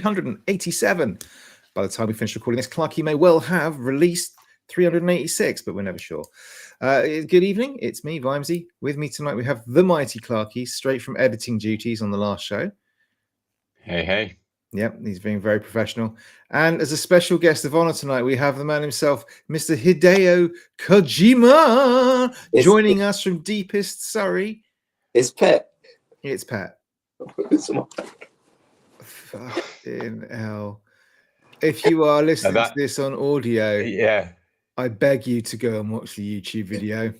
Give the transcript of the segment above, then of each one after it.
387. By the time we finish recording this, Clarky may well have released 386, but we're never sure. Good evening. It's me, Vimesy. With me tonight, we have the mighty Clarky, straight from editing duties on the last show. Hey. Yep, he's being very professional. And as a special guest of honor tonight, we have the man himself, Mr. Hideo Kojima, joining us from deepest Surrey. It's Pat. It's Pat. Fucking hell. If you are listening to this on audio, I beg you to go and watch the YouTube video.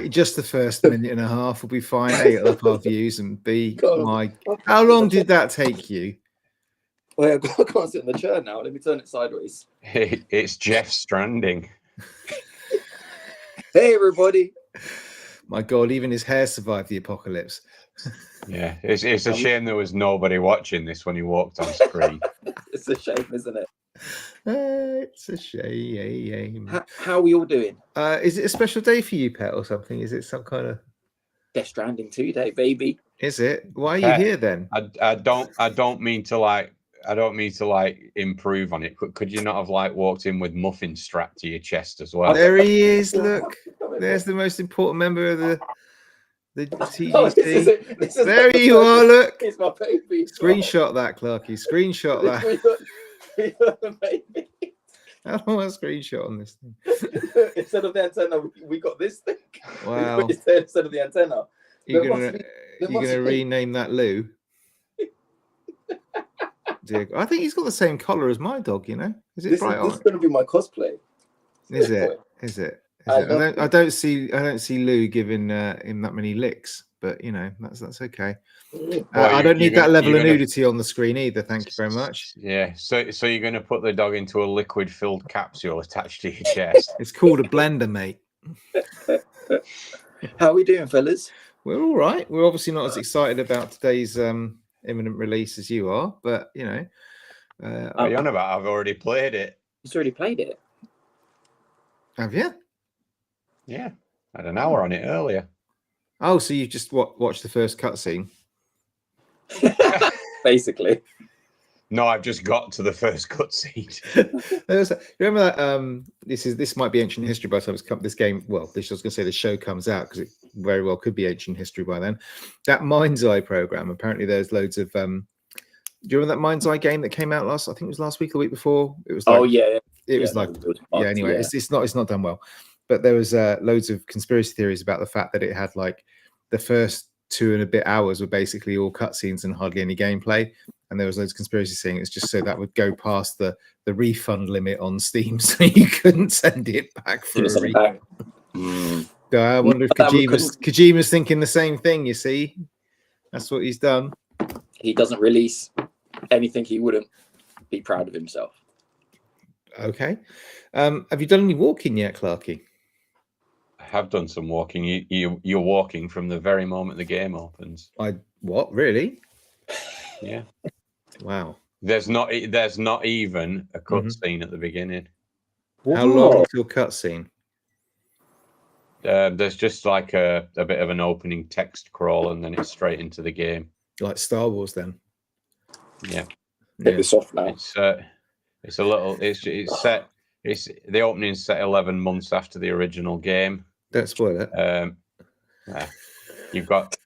Just the first minute and a half will be fine. A, it'll up our views, and B, how long did that take you? Well, I can't sit in the chair now. Let me turn it sideways. It's Jeff Stranding. Hey, everybody. My God, even his hair survived the apocalypse. Yeah, it's a shame there was nobody watching this when he walked on screen. It's a shame, isn't it? It's a shame. How are we all doing? Is it a special day for you, Pet, or something? Is it some kind of Death Stranding 2 day, baby? Is it? Why are you here then? I don't mean to improve on it. Could you not have walked in with muffins strapped to your chest as well? There he is. Look, there's the most important member of the TGC. Oh, this is there you are. Look, it's my baby. Screenshot that, Clarky. Screenshot that. Baby. I don't want a screenshot on this thing. Instead of the antenna, we got this thing. Wow. Instead of the antenna. You're gonna rename that Lou? I think he's got the same collar as my dog. You know, is it this bright? This is going to be my cosplay. Is it? I don't see Lou giving him that many licks, but you know that's okay. I don't need that level of nudity on the screen either. Thank you very much. Yeah. So you're going to put the dog into a liquid-filled capsule attached to your chest. It's called a blender, mate. How are we doing, fellas? We're all right. We're obviously not as excited about today's imminent release as you are, but you know. What are you on about? I've already played it. You've already played it? Have you? Yeah. I had an hour on it earlier. Oh, so you just watched the first cutscene? Basically. No, I've just got to the first cutscene. Remember that? This might be ancient history by the time this game. Well, I was going to say the show comes out because it very well could be ancient history by then. That Mind's Eye program. Apparently, there's loads of. Do you remember that Mind's Eye game that came out last? I think it was last week or the week before. It was. Anyway, it's not done well. But there was loads of conspiracy theories about the fact that it had the first 2 and a bit hours were basically all cutscenes and hardly any gameplay. And there was loads of conspiracy saying it's just so that would go past the refund limit on Steam, so you couldn't send it back for a refund. So I wonder if Kojima's thinking the same thing. You see, that's what he's done. He doesn't release anything he wouldn't be proud of himself. Okay. Have you done any walking yet, Clarky? I have done some walking. You're walking from the very moment the game opens. What? Really? Yeah. Wow. There's not even a cutscene at the beginning. How long is your cutscene? There's just a bit of an opening text crawl, and then it's straight into the game. Like Star Wars, then. Yeah. It's soft now. It's a little. It's set. It's the opening set 11 months after the original game. Don't spoil it. You've got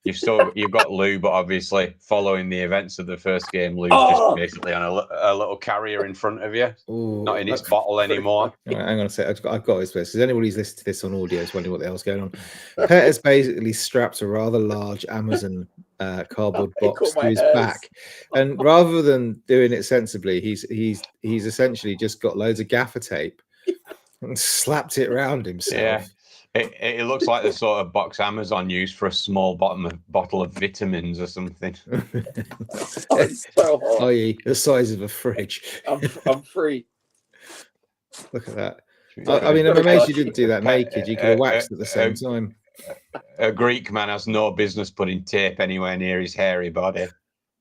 Lou, but obviously following the events of the first game, Lou's just basically on a little carrier in front of you, not in his bottle anymore. Right, hang on a sec. I've got his place. Because anybody who's listening to this on audio is wondering what the hell's going on. Pet has basically strapped a rather large Amazon cardboard box to his back, and rather than doing it sensibly, he's essentially just got loads of gaffer tape and slapped it around himself. Yeah. It looks like the sort of box Amazon used for a small bottle of vitamins or something. It's so hot. I.e., the size of a fridge. I'm free. Look at that. I mean, I'm amazed you didn't do that naked. You could have waxed at the same time. A Greek man has no business putting tape anywhere near his hairy body.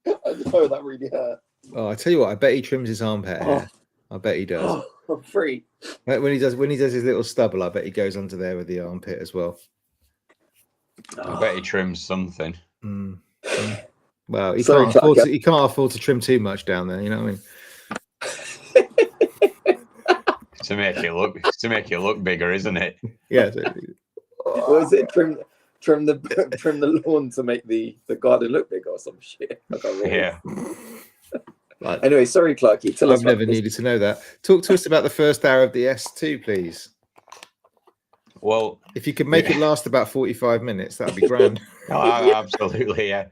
I know that really hurt. Oh, I tell you what, I bet he trims his armpit hair. I bet he does. I'm free. When he does his little stubble, I bet he goes under there with the armpit as well. I bet he trims something. Well, he Sorry, can't afford Clark, to. He can't afford to trim too much down there. You know what I mean? To make it look bigger, isn't it? Yeah. Was it trim the lawn to make the garden look bigger or some shit? I can't remember. Yeah. Like, Anyway, sorry, Clarky. Tell us. I've never needed to know that. Talk to us about the first hour of the S2, please. Well, If you could make it last about 45 minutes, that'd be grand. absolutely, yeah.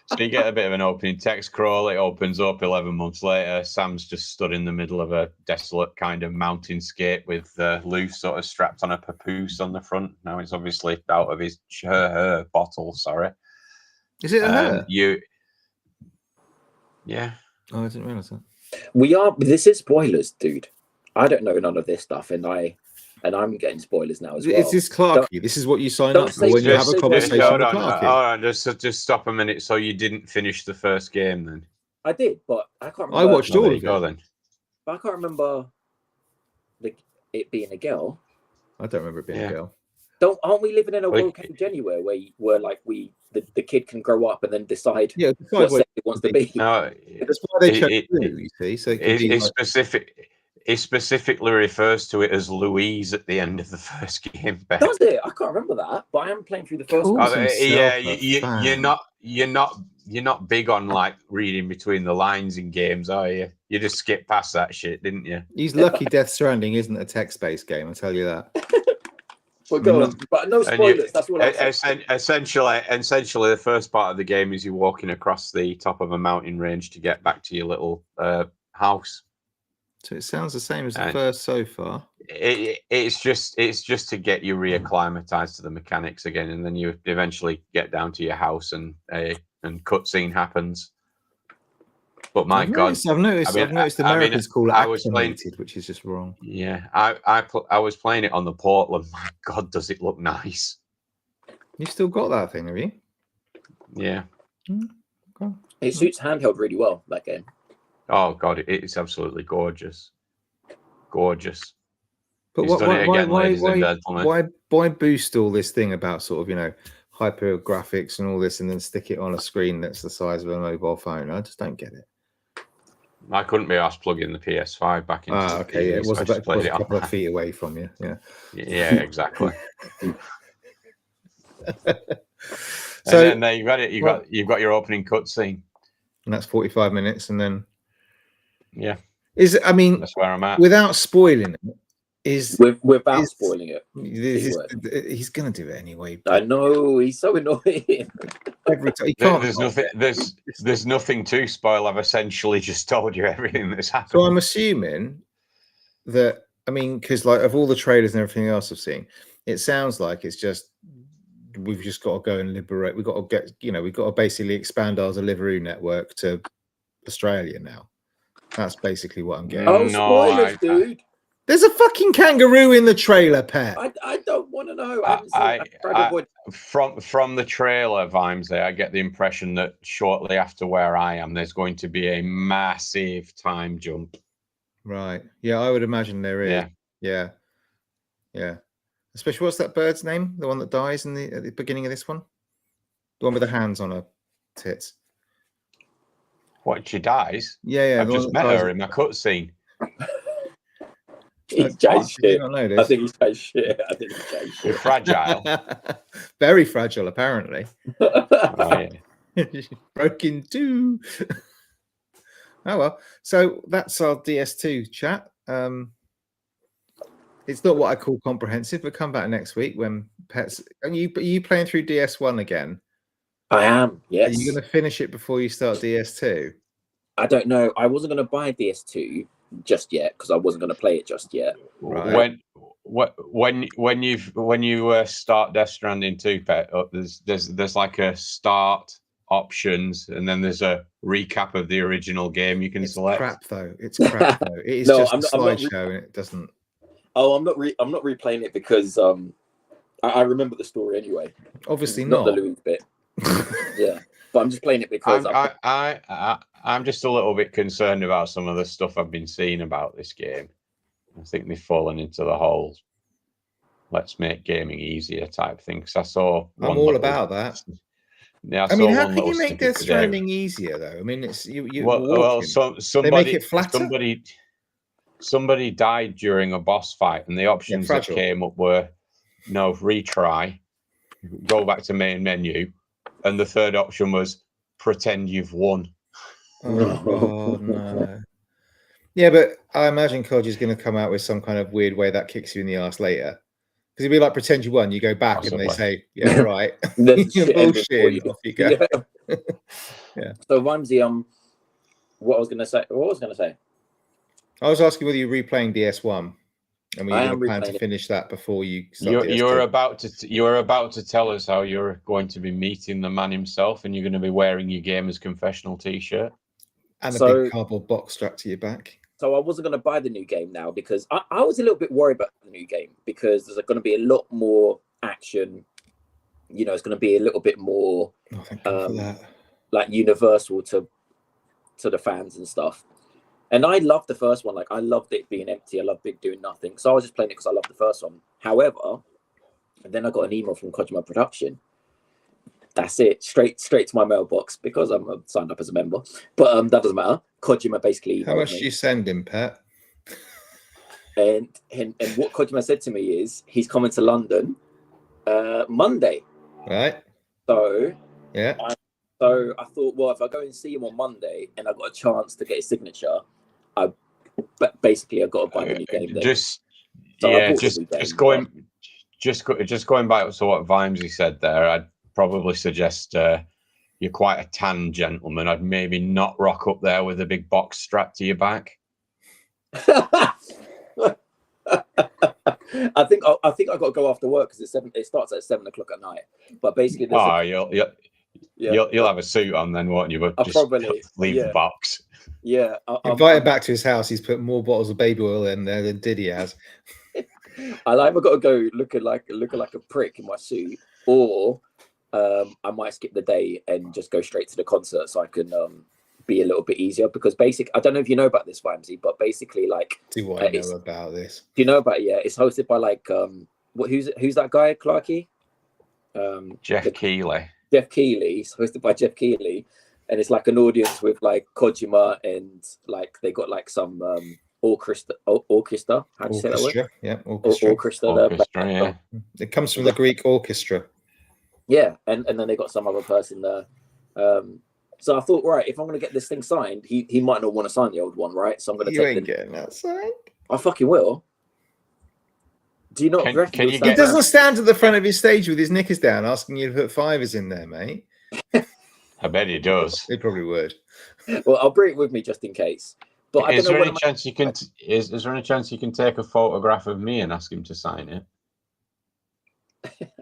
So you get a bit of an opening text crawl. It opens up 11 months later. Sam's just stood in the middle of a desolate kind of mountainscape with Lou sort of strapped on a papoose on the front. Now he's obviously out of his her bottle. Sorry. Is it a her? Yeah. Oh, I didn't realize that. This is spoilers, dude. I don't know none of this stuff, and I'm getting spoilers now as well. Is this Clarky? This is what you sign up for when you have a conversation with Clarky? Hold on, just stop a minute. So you didn't finish the first game then? I did, but I can't remember. I watched all of it. Then. But I can't remember it being a girl. I don't remember it being a girl. Aren't we living in a world cage anywhere where like the kid can grow up and then decide what sex he wants to be? No, that's why they chose Lou, you see. So it specifically refers to it as Louise at the end of the first game. Ben. Does it? I can't remember that, but I am playing through the first one. You're not big on like reading between the lines in games, are you? You just skip past that shit, didn't you? He's lucky Death Stranding isn't a text-based game, I'll tell you that. Well, go on, but no spoilers. That's what I'm saying. Essentially, the first part of the game is you walking across the top of a mountain range to get back to your little house. So it sounds the same as the first so far. It's just to get you reacclimatized to the mechanics again, and then you eventually get down to your house and cutscene happens. But I've noticed Americans call it activated, which is just wrong. Yeah, I was playing it on the Portal, and my God, does it look nice? You still got that thing, have you? Yeah. Okay. It suits handheld really well, that game. Oh God, it's absolutely gorgeous, gorgeous. But why boost all this thing about sort of hyper graphics and all this, and then stick it on a screen that's the size of a mobile phone? I just don't get it. I couldn't be asked plugging the PS5 back into. Okay, yeah, it was a couple of feet away from you. Yeah. Yeah, exactly. So and then you got it. You've got your opening cutscene, and that's 45 minutes, and then. Yeah. That's where I'm at. Without spoiling it, spoiling it. He's gonna do it anyway. I know, he's so annoying. Every time, he can't. There's nothing to spoil. I've essentially just told you everything that's happened. So I'm assuming that because like of all the trailers and everything else I've seen, it sounds like it's just we've just got to go and liberate. We've got to get we've got to basically expand our Deliveroo network to Australia now. That's basically what I'm getting. Oh, spoilers, dude. There's a fucking kangaroo in the trailer, Pat. I don't want to know. From the trailer, Vimesy, I get the impression that shortly after where I am, there's going to be a massive time jump. Right. Yeah, I would imagine there is. Yeah. Especially, what's that bird's name? The one that dies at the beginning of this one? The one with the hands on her tits. What, she dies? Yeah. I've just met her in my cutscene. He's changed shit. I think he's changed shit. You're fragile. Very fragile, apparently. Oh, yeah. Broke in two. Oh, well. So that's our DS2 chat. It's not what I call comprehensive, but come back next week when Pets... Are you playing through DS1 again? I am, yes. Are you going to finish it before you start DS2? I don't know. I wasn't going to buy DS2 just yet because I wasn't going to play it just yet. Right. When you start Death Stranding 2, Pet, there's like a start options, and then there's a recap of the original game you can select. Crap though. It's crap though. It is just a slideshow, and it doesn't. Oh, I'm not replaying it because I remember the story anyway. Obviously not the Louis bit. Yeah, but I'm just playing it because I'm just a little bit concerned about some of the stuff I've been seeing about this game. I think they've fallen into the whole "let's make gaming easier" type thing. Because I saw I'm all about that. Yeah, I mean, saw how one can you little make snippet Death today. Stranding easier though? I mean, it's you Well, they make it flatter. Somebody died during a boss fight, and the options that came up were no, retry, go back to main menu, and the third option was pretend you've won. Oh God, no. Yeah, but I imagine Koji's going to come out with some kind of weird way that kicks you in the ass later. Because it'd be like pretend you won, you go back and they say, "Yeah, right, you're bullshit." Off you go. Yeah. Yeah. So Vimesy, what I was going to say. I was asking whether you're replaying DS1, and were you I going am to plan to replaying it. finish that before you start DS2? You're about to tell us how you're going to be meeting the man himself, and you're going to be wearing your Gamer's Confessional T-shirt and a big cardboard box strapped to your back. So I wasn't going to buy the new game now because I was a little bit worried about the new game because there's going to be a lot more action. You know, it's going to be a little bit more thank God for that. Like universal to the fans and stuff. And I loved the first one. Like I loved it being empty. I loved it doing nothing. So I was just playing it because I loved the first one. However, and then I got an email from Kojima Production. That's it, straight to my mailbox because I'm signed up as a member. But that doesn't matter. Kojima basically. How much do you send him, Pat? And what Kojima said to me is he's coming to London Monday. Right. So yeah. So I thought, well, if I go and see him on Monday and I got a chance to get his signature, I got to buy the new game. Then. Just going back to what Vimesy said there, I'd probably suggest you're quite a tan gentleman. I'd maybe not rock up there with a big box strapped to your back. I think I got to go after work because it starts at 7 o'clock at night. But basically, you'll have a suit on then, won't you? But just probably leave the box. Yeah, invite him back to his house. He's put more bottles of baby oil in there than Diddy has. I either got to go looking like a prick in my suit, or I might skip the day and just go straight to the concert so I can be a little bit easier. Because I don't know if you know about this, Vimesy, but basically, like, do I know about this? Do you know about it? Yeah, it's hosted by like who's that guy, Clarky? Jeff Keighley. Jeff Keighley. It's hosted by Jeff Keighley, and it's like an audience with like Kojima and like they got like some orchestra. How do you say that word? Yeah, orchestra. Yeah. It comes from the Greek orchestra. Yeah, and then they got some other person there. So I thought, right, if I'm going to get this thing signed, he might not want to sign the old one, right? So I'm going to take getting that signed. I fucking will. Do you not reckon he doesn't stand at the front of his stage with his knickers down asking you to put fivers in there, mate? I bet he does. He probably would. Well, I'll bring it with me just in case. But is there any chance you can take a photograph of me and ask him to sign it?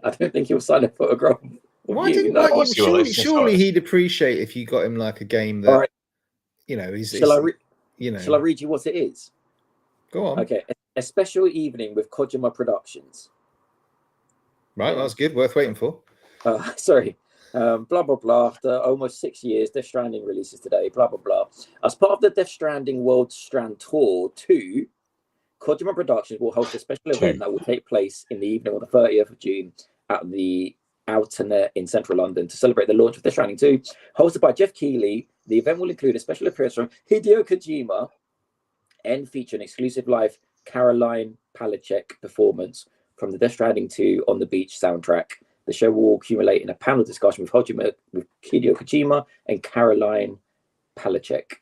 I don't think he'll sign a photograph. Why didn't surely he'd appreciate if you got him like a game that, right. Shall I read you what it is? Go on. Okay, a special evening with Kojima Productions. Right, that's good. Worth waiting for. Sorry. Blah, blah, blah. After almost 6 years, Death Stranding releases today. Blah, blah, blah. As part of the Death Stranding World Strand Tour 2, Kojima Productions will host a special event that will take place in the evening of the 30th of June at the Outernet in central London to celebrate the launch of Death Stranding 2. Hosted by Jeff Keighley, the event will include a special appearance from Hideo Kojima and feature an exclusive live Caroline Palachuk performance from the Death Stranding 2 On the Beach soundtrack. The show will accumulate in a panel discussion with Hideo Kojima and Caroline Palachuk.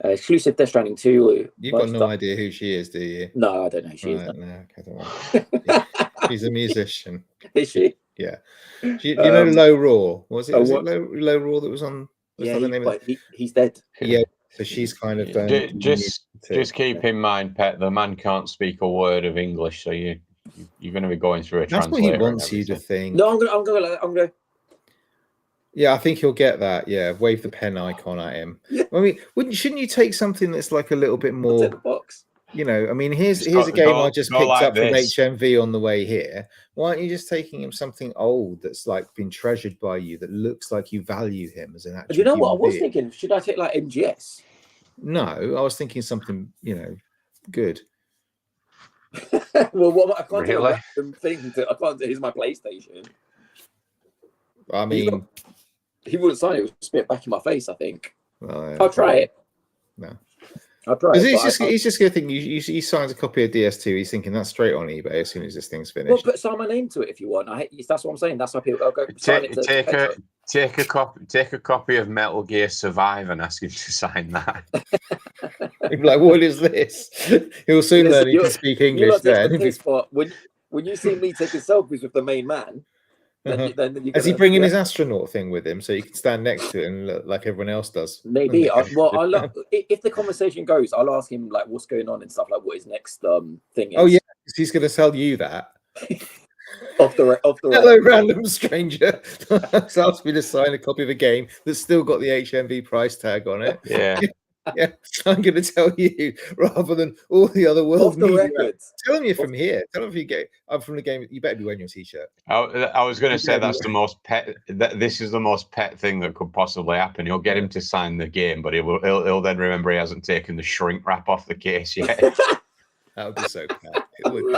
Exclusive Death Stranding 2. You've got no idea who she is, do you? No, I don't know who she is. No, okay, don't worry. She's a musician. Is she? Yeah. Do you know Low Raw? Was it Low Raw that was on? He's dead. Yeah. So she's kind of just keep in mind, Pet, the man can't speak a word of English, so you're going to be going through a translator. That's what he wants you to think. No, I'm going. Yeah, I think he'll get that. Yeah, wave the pen icon at him. Yeah. I mean, shouldn't you take something that's like a little bit more? The box. I mean, here's a game I just picked up from HMV on the way here. Why aren't you just taking him something old that's like been treasured by you that looks like you value him as an actual? You know what I was thinking? Should I take like MGS? No, I was thinking something good. Well, what I can't do a random thing. I can't do. Here's my PlayStation. I mean, He wouldn't sign it. He would spit back in my face, I think. Well, I'll try it. No. I'll try Because it. he's just going to think he signs a copy of DS2. He's thinking that's straight on eBay as soon as this thing's Well, finished. put sign my name to it if you want. That's what I'm saying. That's why people go sign it to Petro. Take a copy of Metal Gear Survive and ask him to sign that. He'll be like, what is this? He'll soon Listen, learn he can speak English then. But when you see me taking selfies with the main man, then you Is he bringing his astronaut thing with him so you can stand next to it and look like everyone else does? Maybe. If the conversation goes, I'll ask him like what's going on and stuff, like what his next thing is. Oh yeah, 'cause he's going to tell you that. off the Hello, random stranger. Asked me to sign a copy of a game that's still got the HMV price tag on it. Yeah. Yeah, I'm going to tell you rather than all the other world off the media. records. Tell them you're from here. Tell them if you get. I'm from the game. You better be wearing your t-shirt. I was going to say that's the most pet. This is the most pet thing that could possibly happen. You'll get him to sign the game, but he'll then remember he hasn't taken the shrink wrap off the case yet. That would be so bad. It would.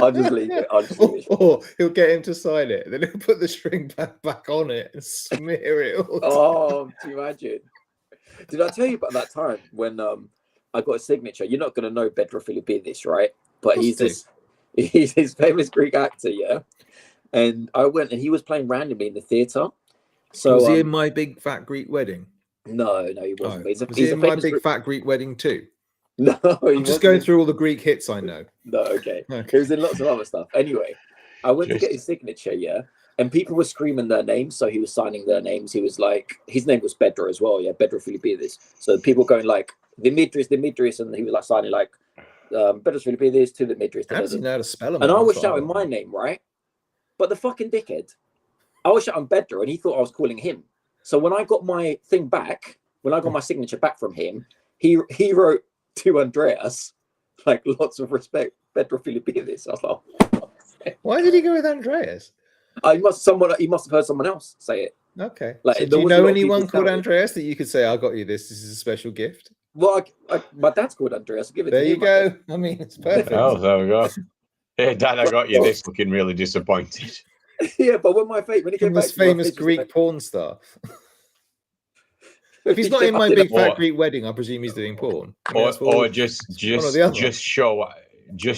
I'll just leave it. Or he'll get him to sign it, then he'll put the string back on it and smear it all. Oh, do you imagine? Did I tell you about that time when I got a signature? You're not going to know Bedro Philippidis, right? But he's this famous Greek actor, yeah. And I went, and he was playing randomly in the theater. So was he in My Big Fat Greek Wedding? No, he wasn't. Oh. Was he in My Big Fat Greek Wedding too? No, I'm just going through all the Greek hits I know. No, okay. He was in lots of other stuff. Anyway, I went to get his signature, yeah. And people were screaming their names, so he was signing their names. He was like, his name was Bedro as well, yeah, Bedro Philippidis. So people going like, Dimitris, and he was like signing like, Bedro Philippidis to Dimitris. How does he know how to spell them? And I was shouting my name, right? But the fucking dickhead, I was shouting Bedro, and he thought I was calling him. So when I got my thing back, when I got my signature back from him, he wrote to Andreas, like, lots of respect, Bedro Philippidis. I was like, why did he go with Andreas? He must have heard someone else say it. Okay. Like, so do you know anyone called Andreas that you could say, I got you this? This is a special gift. Well, my dad's called Andreas. I'll give it there to you go. I mean, it's perfect. Oh, there we go. Hey, Dad, I got you this. Looking really disappointed. Yeah, but when he came back, this famous Greek porn star. If he's not in My Big Fat Greek Wedding, I presume he's doing porn. Or just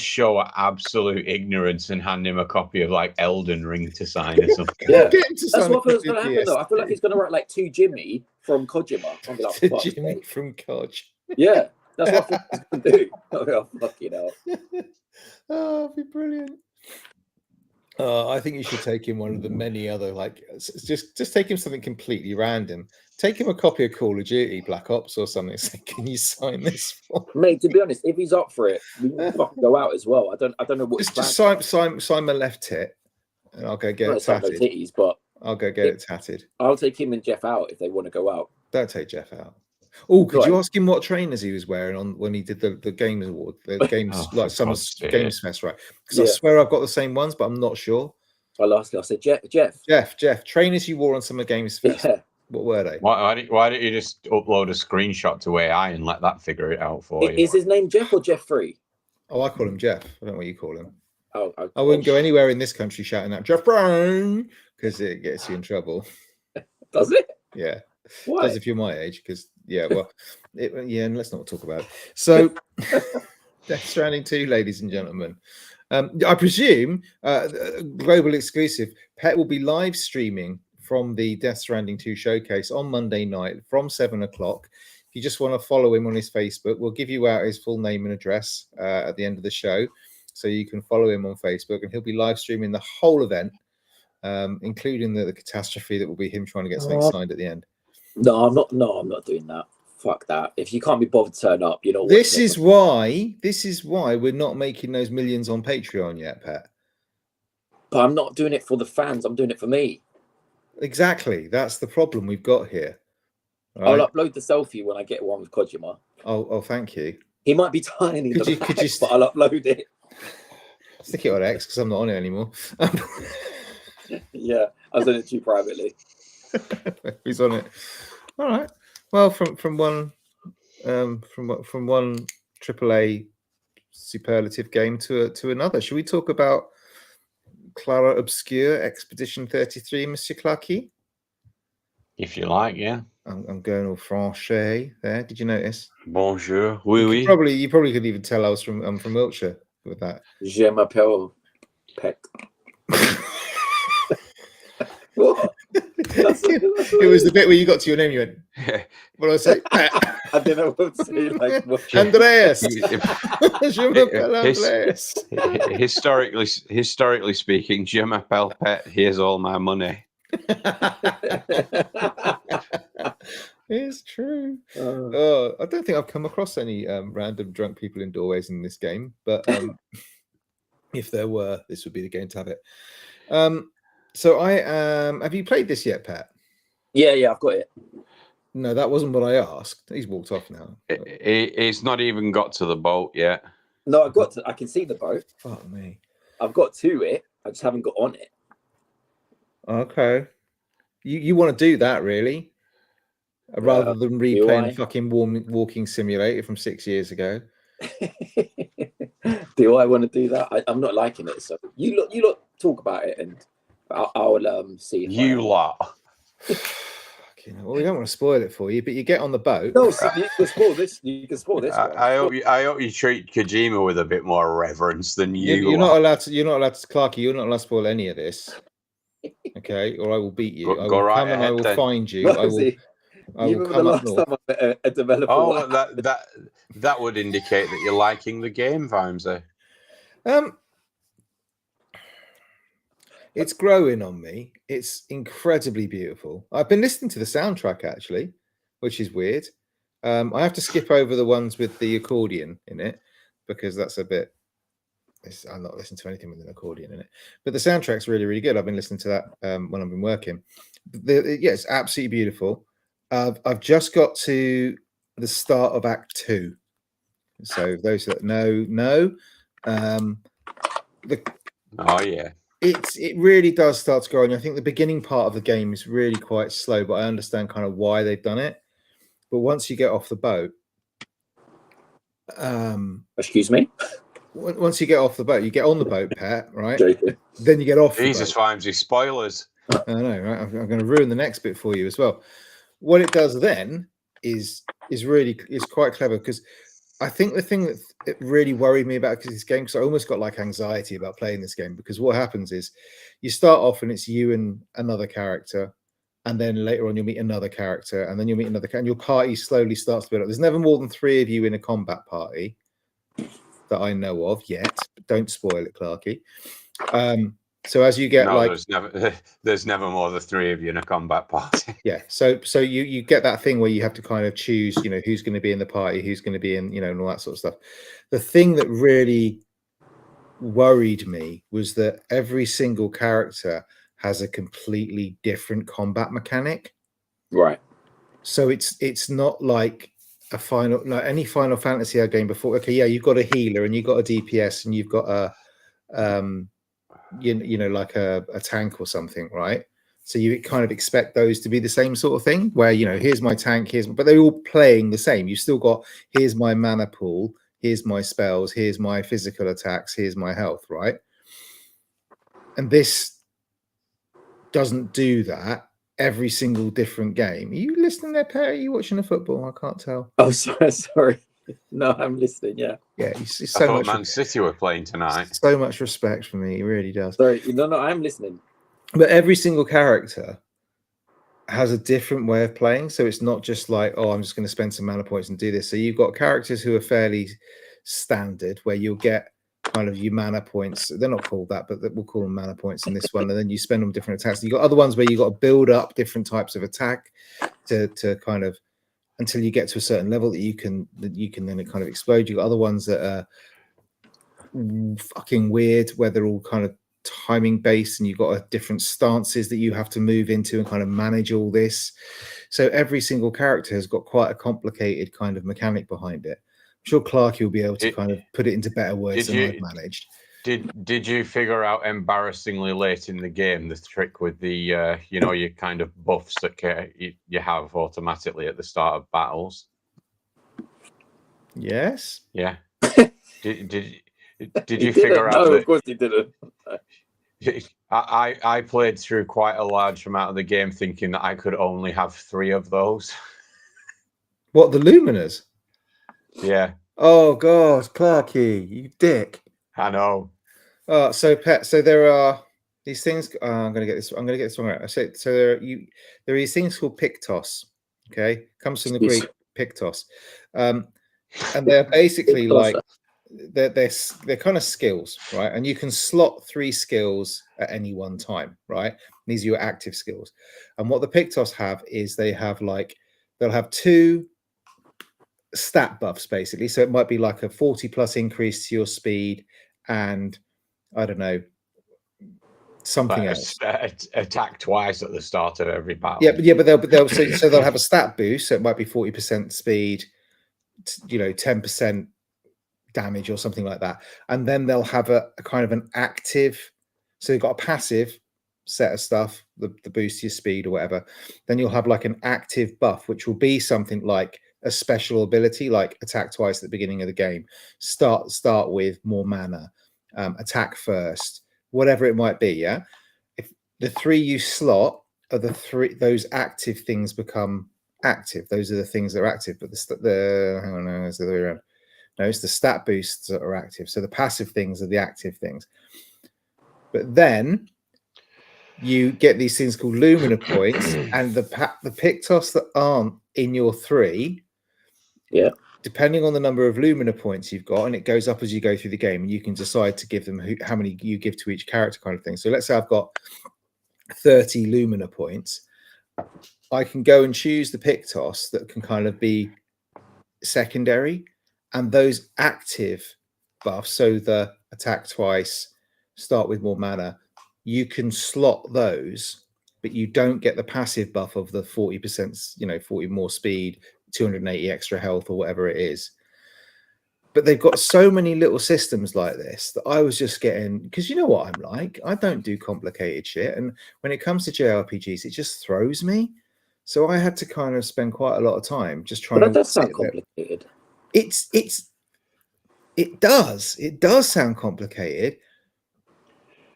show absolute ignorance and hand him a copy of like Elden Ring to sign or something. Yeah, that's what I feel is going to happen though. I feel like he's going to write like to Jimmy from Kojima. I'll be like, to Jimmy from Koj. Yeah, that's what I think he's going to do. Oh, fucking hell. Oh, it'd be brilliant. I think you should take him one of the many other, like, just take him something completely random. Take him a copy of Call of Duty Black Ops or something. Say, can you sign this for me? Mate, to be honest, if he's up for it, we can fucking go out as well. I don't know what. Just sign my left tit, and I'll go get it tatted. Titties, but I'll go get it tatted. I'll take him and Jeff out if they want to go out. Don't take Jeff out. Oh, could you ask him what trainers he was wearing on when he did the Games Award, the Games like Summer Games Fest, right? Because I swear I've got the same ones, but I'm not sure. I said, Jeff, trainers you wore on Summer Games Fest. Yeah. What were they? Why don't you just upload a screenshot to AI and let that figure it out for you? Is his name Jeff or Jeffrey? Oh, I call him Jeff. I don't know what you call him. Oh, I wouldn't go anywhere in this country shouting out Jeff Brown because it gets you in trouble. Does it? Yeah. Why? Does if you're my age, because and let's not talk about it. So, Death Stranding 2, ladies and gentlemen. I presume global exclusive. Pet will be live streaming from the Death Stranding 2 showcase on Monday night from 7 o'clock. If you just want to follow him on his Facebook, we'll give you out his full name and address at the end of the show, so you can follow him on Facebook, and he'll be live streaming the whole event, including the catastrophe that will be him trying to get something signed at the end. No, I'm not doing that. Fuck that. If you can't be bothered to turn up, you know. This is why we're not making those millions on Patreon yet, Pat. But I'm not doing it for the fans. I'm doing it for me. Exactly. That's the problem we've got here. Right? I'll upload the selfie when I get one with Kojima. Oh, thank you. He might be tiny, but I'll upload it. Stick it on X because I'm not on it anymore. Yeah, I was on it too privately. Who's on it? All right. Well, from one AAA superlative game to another. Should we talk about Clara Obscure Expedition 33, Mr. Clarkey? If you like, yeah. I'm going all Francais there. Did you notice? Bonjour. Oui, You oui. probably could even tell I'm from Wiltshire with that. Je m'appelle Pet. What? It was the bit where you got to your name. You went, what do I say? I don't know what to say. Like, what? Andreas. Je m'appelle Andreas. Historically speaking, je m'appelle Pet. Here's all my money. It's true. I don't think I've come across any random drunk people in doorways in this game, but if there were, this would be the game to have it. So I have you played this yet, Pat? Yeah, I've got it. No, that wasn't what I asked. He's walked off now. It's not even got to the boat yet. No, I can see the boat. Fuck me. I've got to it. I just haven't got on it. Okay. You want to do that, really? Rather than replaying fucking walking simulator from 6 years ago. Do I want to do that? I'm not liking it. So you look talk about it, and I'll see. If you lot. Well, we don't want to spoil it for you, but you get on the boat. No, so you can spoil this. You can spoil this. I hope you treat Kojima with a bit more reverence than you. You're not allowed to. You're not allowed to, Clarky. You're not allowed to spoil any of this. Okay, or I will beat you. I will come and I will find you. I will. You remember the last time I met a developer? Oh, that would indicate that you're liking the game, Vimesy. It's growing on me. It's incredibly beautiful. I've been listening to the soundtrack actually, which is weird. I have to skip over the ones with the accordion in it because that's a bit. I'm not listening to anything with an accordion in it, but the soundtrack's really, really good. I've been listening to that when I've been working. Yeah, it's absolutely beautiful. I've just got to the start of Act 2. So those that know. Oh yeah. It really does start to grow on you. I think the beginning part of the game is really quite slow, but I understand kind of why they've done it. But once you get off the boat, excuse me. Once you get off the boat, you get on the boat, Pat, right? Then you get off. Jesus, Vimesy, spoilers. I know, right? I'm going to ruin the next bit for you as well. What it does then is quite clever because I think the thing that it really worried me about this game, because I almost got like anxiety about playing this game, because what happens is you start off and it's you and another character, and then later on you'll meet another character, and then you'll meet another character, and your party slowly starts to build up. There's never more than 3 of you in a combat party that I know of yet. But don't spoil it, Clarky. So as you get there's never more than 3 of you in a combat party. Yeah. So you get that thing where you have to kind of choose, who's going to be in the party, who's going to be in, and all that sort of stuff. The thing that really worried me was that every single character has a completely different combat mechanic. Right. So it's not like any Final Fantasy game before. Okay, yeah, you've got a healer and you've got a DPS and you've got a like a tank or something, right? So you kind of expect those to be the same sort of thing where, here's my tank, but they're all playing the same. You've still got, here's my mana pool, here's my spells, here's my physical attacks, here's my health, right? And this doesn't do that every single different game. Are you listening there, Pat? Are you watching the football? I can't tell. Oh, sorry. No, I'm listening. Yeah. It's so much. Man City were playing tonight. So much respect for me. He really does. Sorry. No, I'm listening. But every single character has a different way of playing. So it's not just like, oh, I'm just going to spend some mana points and do this. So you've got characters who are fairly standard, where you'll get kind of your mana points. They're not called that, but we'll call them mana points in this one. And then you spend them different attacks. You've got other ones where you've got to build up different types of attack to kind of, until you get to a certain level that you can then kind of explode. You've got other ones that are fucking weird, where they're all kind of timing based, and you've got different stances that you have to move into and kind of manage all this. So every single character has got quite a complicated kind of mechanic behind it. I'm sure Clarky will be able to kind of put it into better words than I've managed. Did you figure out embarrassingly late in the game the trick with the your kind of buffs that you have automatically at the start of battles? Yes. Yeah. Did you figure out? No, of course he didn't. I played through quite a large amount of the game thinking that I could only have 3 of those. What, the Luminers? Yeah, Oh God, Clarky, you dick. I know. So there are these things. I'm gonna get this wrong. Right. So there are these things called Pictos. Okay, comes from the Yes. Greek Pictos, and they're basically Pictos. like they're kind of skills, right? And you can slot 3 skills at any one time, right? These are your active skills. And what the Pictos have is they'll have 2 stat buffs basically. So it might be like a 40 plus increase to your speed, and I don't know, something else. Attack twice at the start of every battle. Yeah, but they'll so they'll have a stat boost. So it might be 40% speed, 10% damage or something like that. And then they'll have a kind of an active. So they've got a passive set of stuff, the boost to your speed or whatever. Then you'll have like an active buff, which will be something like a special ability, like attack twice at the beginning of the game. Start with more mana, attack first, whatever it might be. Yeah. If the 3 you slot are those active things become active. Those are the things that are active. But hang on, no, it's the other way around. No, it's the stat boosts that are active. So the passive things are the active things. But then you get these things called Lumina points, and the Pictos that aren't in your 3. Yeah. Depending on the number of Lumina points you've got, and it goes up as you go through the game, and you can decide to give them how many you give to each character, kind of thing. So let's say I've got 30 Lumina points. I can go and choose the Pictos that can kind of be secondary, and those active buffs, so the attack twice, start with more mana, you can slot those, but you don't get the passive buff of the 40%, 40 more speed, 280 extra health, or whatever it is. But they've got so many little systems like this that I was just getting, because you know what I'm like, I don't do complicated shit, and when it comes to JRPGs, it just throws me. So I had to kind of spend quite a lot of time just trying But to that does sound sit there. complicated. It does sound complicated,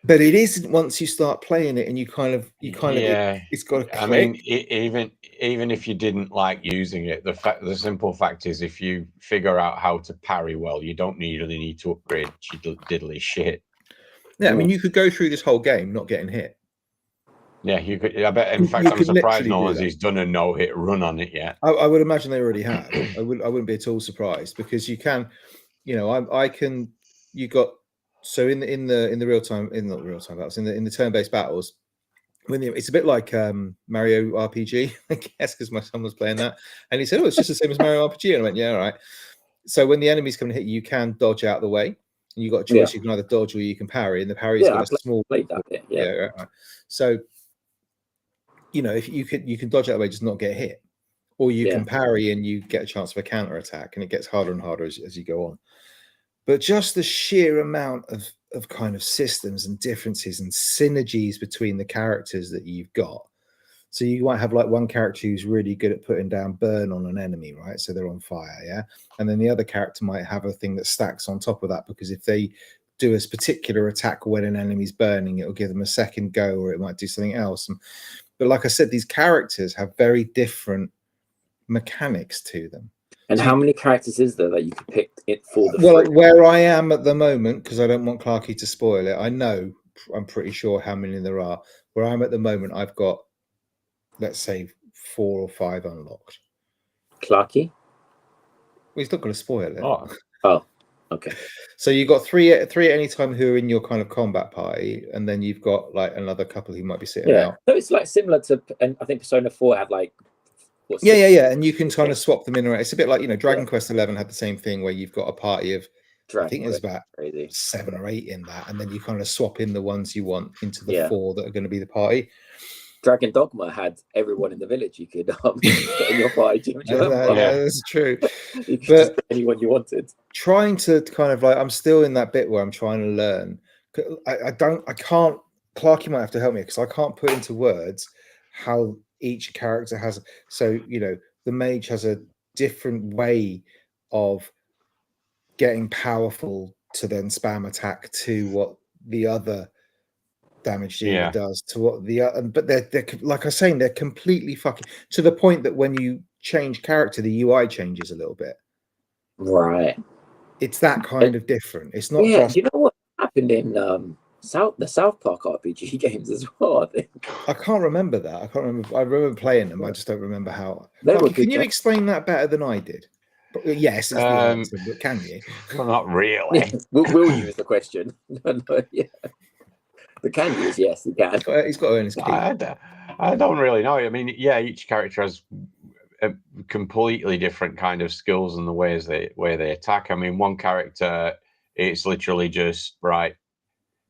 but it isn't once you start playing it and you kind of it's got to click. I mean, even if you didn't like using it, the simple fact is, if you figure out how to parry well, you don't really need to upgrade diddly shit. Yeah, I mean, you could go through this whole game not getting hit. Yeah, you could. I bet. In fact, I'm surprised no one's done a no-hit run on it yet. I would imagine they already have. I wouldn't be at all surprised, because you can, I can. You got so in the real time, not real time battles, in the turn-based battles. It's a bit like Mario RPG, I guess, because my son was playing that, and he said, "Oh, it's just the same as Mario RPG," and I went, "Yeah, all right." So when the enemies come and hit you, you can dodge out of the way, and you got a choice. Yeah. You can either dodge or you can parry, and the parry's got a small. Played that bit. Yeah. Right. So, if you can dodge out of the way, just not get hit, or you can parry and you get a chance of a counter attack, and it gets harder and harder as you go on. But just the sheer amount of kind of systems and differences and synergies between the characters that you've got. So you might have like one character who's really good at putting down burn on an enemy, right? So they're on fire, yeah? And then the other character might have a thing that stacks on top of that, because if they do a particular attack when an enemy's burning, it'll give them a second go, or it might do something else. But like I said, these characters have very different mechanics to them. And how many characters is there that you could pick it for the Well, where I am at the moment, because I don't want Clarky to spoil it, I'm pretty sure how many there are. Where I'm at the moment, I've got, let's say, 4 or 5 unlocked. Clarky? Well, he's not going to spoil it. Oh, okay. So you've got three at any time who are in your kind of combat party, and then you've got like another couple who might be sitting out. So it's like similar to, and I think Persona 4 had like. Yeah, and you can kind of swap them in around. It's a bit like, Dragon Quest 11 had the same thing, where you've got a party of, I think there's about 7 or 8 in that, and then you kind of swap in the ones you want into the 4 that are going to be the party. Dragon Dogma had everyone in the village you could get in your party. That's true. You could just get anyone you wanted. Trying to kind of like, I'm still in that bit where I'm trying to learn. I can't. Clarky might have to help me, because I can't put into words how each character has. So the mage has a different way of getting powerful to then spam attack to what the other damage dealer Yeah. does to what the but they're like I was saying, they're completely fucking to the point that when you change character, the UI changes a little bit. Right. It's that kind of different. It's not Yeah. just. Do you know what happened in the South Park RPG games as well? I think I can't remember that. I can't remember. I remember playing them. I just don't remember how. They were Clarky, can good you games. explain that better than I did? But, yes, is the answer, but can you? Well, not really. Will you is the question. No, yeah. The can you is yes, you can. He's got to earn his keep. I don't really know. I mean, yeah, each character has a completely different kind of skills and the way they attack. I mean, one character, it's literally just right.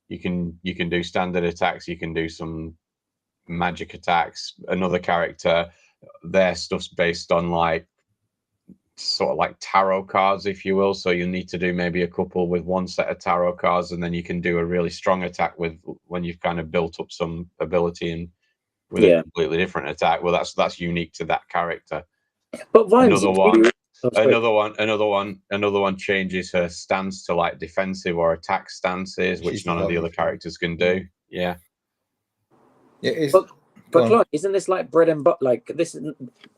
You can do standard attacks. You can do some magic attacks. Another character, their stuff's based on like sort of like tarot cards, if you will. So you need to do maybe a couple with one set of tarot cards, and then you can do a really strong attack with when you've kind of built up some ability and with a completely different attack. Well, that's unique to that character. But Vimes, another one changes her stance to like defensive or attack stances, which none of the other characters can do. Yeah. But Clark, isn't this like bread and butter? Like this,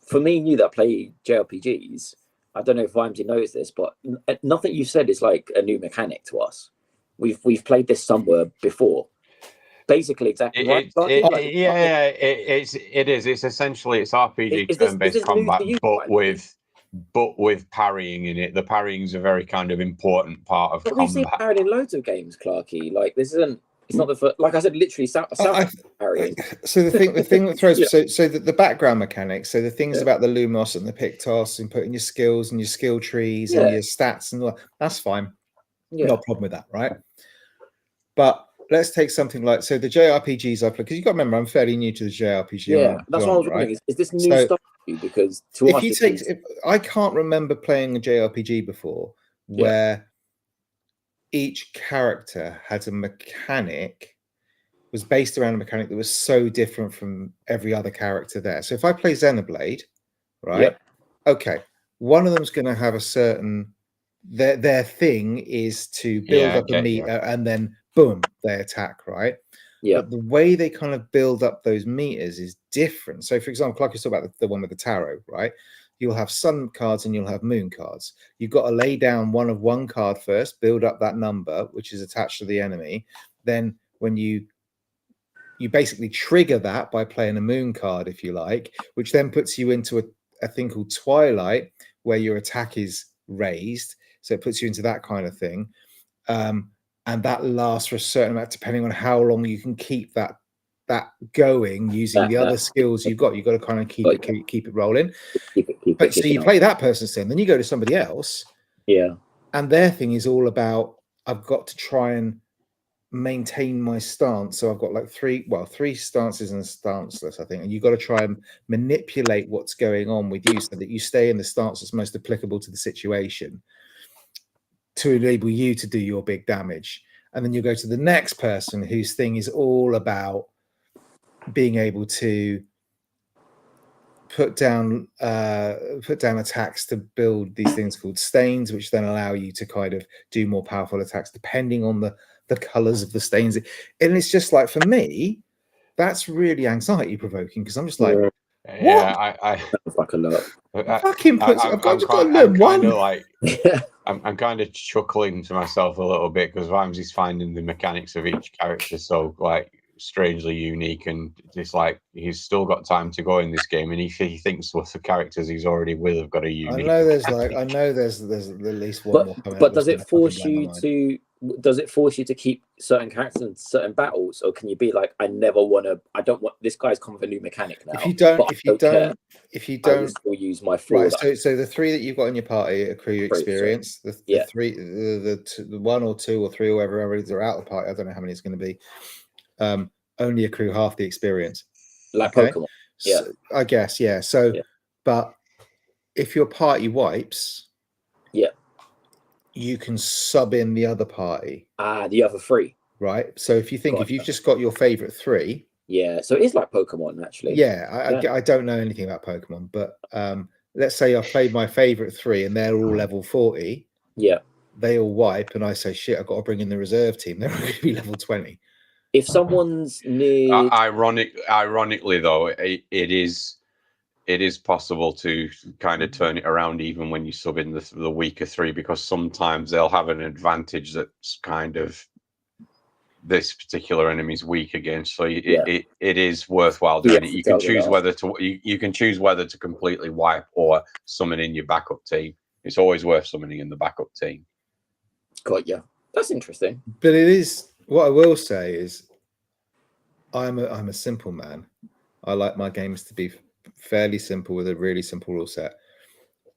for me, new that play JRPGs. I don't know if Vimesy knows this, but nothing you said is like a new mechanic to us. We've played this somewhere before. Basically, exactly. It is. It's essentially it's RPG turn-based combat, but with parrying in it. The parrying is a very kind of important part of combat. We've seen parrying in loads of games, Clarky. Like this isn't. It's not the first. Like I said, literally parrying. So the thing that throws so the background mechanics. So the things about the Lumos and the Pictos and putting your skills and your skill trees and your stats and all that, that's fine. No problem with that, right? But let's take something like the JRPGs I play, because you've got to remember I'm fairly new to the JRPG. Yeah, that's what I was wondering. Is this new stuff for you? Because I can't remember playing a JRPG before where each character had a mechanic, was based around a mechanic that was so different from every other character there. So if I play Xenoblade, right? Okay, one of them's going to have a certain their thing is to build up a meter and then boom, they attack, right? Yeah. But the way they kind of build up those meters is different. So, for example, like you talk about the one with the tarot, right? You'll have sun cards and you'll have moon cards. You've got to lay down one card first, build up that number, which is attached to the enemy. Then when you basically trigger that by playing a moon card, if you like, which then puts you into a thing called Twilight, where your attack is raised. So it puts you into that kind of thing. And that lasts for a certain amount, depending on how long you can keep that going using the other skills you've got. You've got to kind of keep it rolling. So you play that person's turn, then you go to somebody else. Yeah. And their thing is all about, I've got to try and maintain my stance. So I've got like three stances and a stanceless, I think. And you've got to try and manipulate what's going on with you so that you stay in the stance that's most applicable to the situation to enable you to do your big damage. And then you go to the next person whose thing is all about being able to put down attacks to build these things called stains, which then allow you to kind of do more powerful attacks depending on the colors of the stains. And it's just like, for me, that's really anxiety provoking, because I'm just like, I fuck a lot. Fucking puts. I've got to learn one. I'm kind of chuckling to myself a little bit because Vimesy's finding the mechanics of each character so like strangely unique, and it's like he's still got time to go in this game, and he thinks what the characters he's already with have got a unique. I know there's at least one more coming. But does it force you to? Does it force you to keep certain characters in certain battles, or can you be like, I don't want this guy's come with a new mechanic now? If you don't, I will still use my four. Right. So the three that you've got in your party accrue experience. The three, the 1 or 2 or 3 or whatever are out of the party. I don't know how many it's going to be. Only accrue half the experience. Like Pokemon. So, I guess, yeah. So, but if your party wipes, you can sub in the other party. The other 3. Right. So if you think, if you've just got your favorite 3. Yeah. So it's like Pokemon, actually. Yeah. I don't know anything about Pokemon, but let's say I played my favorite 3 and they're all level 40. Yeah. They all wipe and I say, shit, I've got to bring in the reserve team. They're going to be level 20. if someone's near, Ironically, though, it is possible to kind of turn it around even when you sub in the weaker three, because sometimes they'll have an advantage that's kind of this particular enemy's weak against. So it is worthwhile doing it. You can choose whether to you can choose whether to completely wipe or summon in your backup team. It's always worth summoning in the backup team. Got you. That's interesting. But it is, what I will say is, I'm a simple man. I like my games to be fairly simple with a really simple rule set.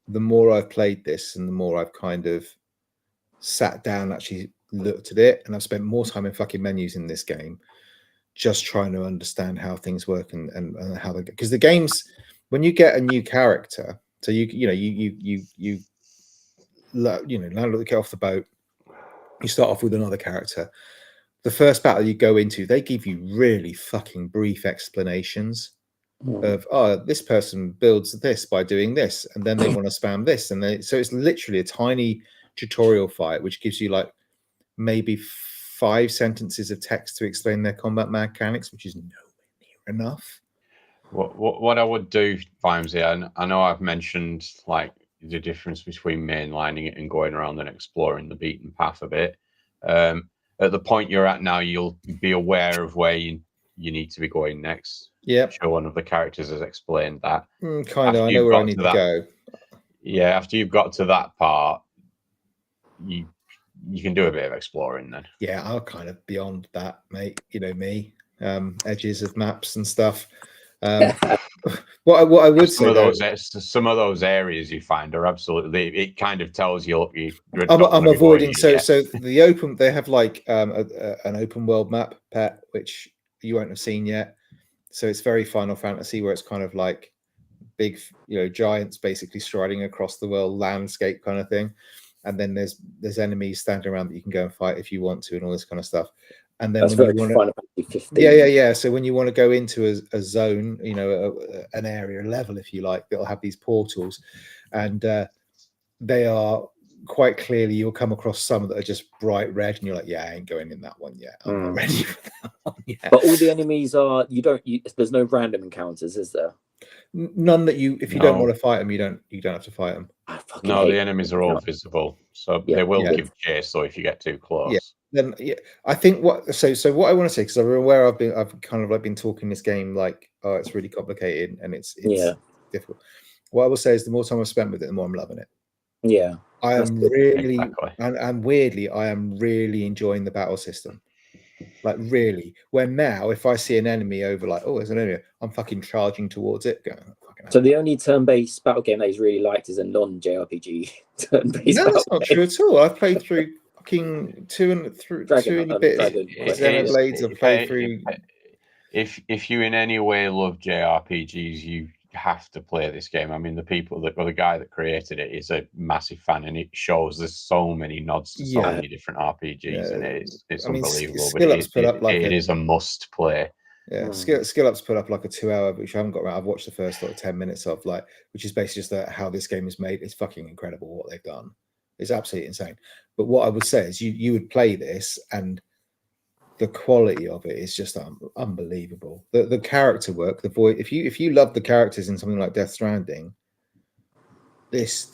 The more I've played this and the more I've kind of sat down and actually looked at it, and I've spent more time in fucking menus in this game just trying to understand how things work and how they, because the games, when you get a new character, so you now that you get off the boat, you start off with another character. The first battle you go into, they give you really fucking brief explanations of, oh, this person builds this by doing this, and then they want to spam this, and so it's literally a tiny tutorial fight which gives you like maybe 5 sentences of text to explain their combat mechanics, which is nowhere near enough. What I would do, Vimesy, I know I've mentioned like the difference between mainlining it and going around and exploring the beaten path a bit. At the point you're at now, you'll be aware of where you need to be going next. Yeah, sure, one of the characters has explained that. Kind of. I know where I need to go. Yeah, after you've got to that part, you can do a bit of exploring then. Yeah, I'm kind of beyond that, mate. You know me, edges of maps and stuff. What I would say, some of those areas you find are absolutely. It kind of tells you. I'm avoiding. So the open, they have like an open world map, Pet, which you won't have seen yet. So it's very Final Fantasy, where it's kind of like big, giants basically striding across the world landscape kind of thing. And then there's enemies standing around that you can go and fight if you want to, and all this kind of stuff. And then that's when you want to, yeah. So when you want to go into a zone, an area, a level, if you like, it'll have these portals, and they are quite clearly, you'll come across some that are just bright red, and you're like, yeah, I ain't going in that one yet. I'm not ready for that one yet. But all the enemies are there's no random encounters, is there? None that if you don't want to fight them, you don't have to fight them. No, the enemies are all visible, so they will give chase. So if you get too close, then I think what I want to say, because I'm aware I've kind of like been talking this game like, oh, it's really complicated and it's difficult. What I will say is, the more time I've spent with it, the more I'm loving it. Yeah, I am really, and weirdly, I am really enjoying the battle system. Like really, where now if I see an enemy over, like, oh, there's an enemy, I'm fucking charging towards it. So the only turn-based battle game that he's really liked is a non-JRPG turn-based. No, that's not true at all. I've played through fucking two and a bit Xenoblades. I've played through. If you in any way love JRPGs, you have to play this game. I mean, the guy that created it is a massive fan, and it shows there's so many nods to so many different RPGs, and it's unbelievable. But it is a must play. Yeah, Skill Up's put up like a 2 hour, which I haven't got around. I've watched the first 10 minutes of, like, which is basically just how this game is made. It's fucking incredible what they've done. It's absolutely insane. But what I would say is, you would play this, and the quality of it is just unbelievable. The character work, the voice. If you love the characters in something like Death Stranding, this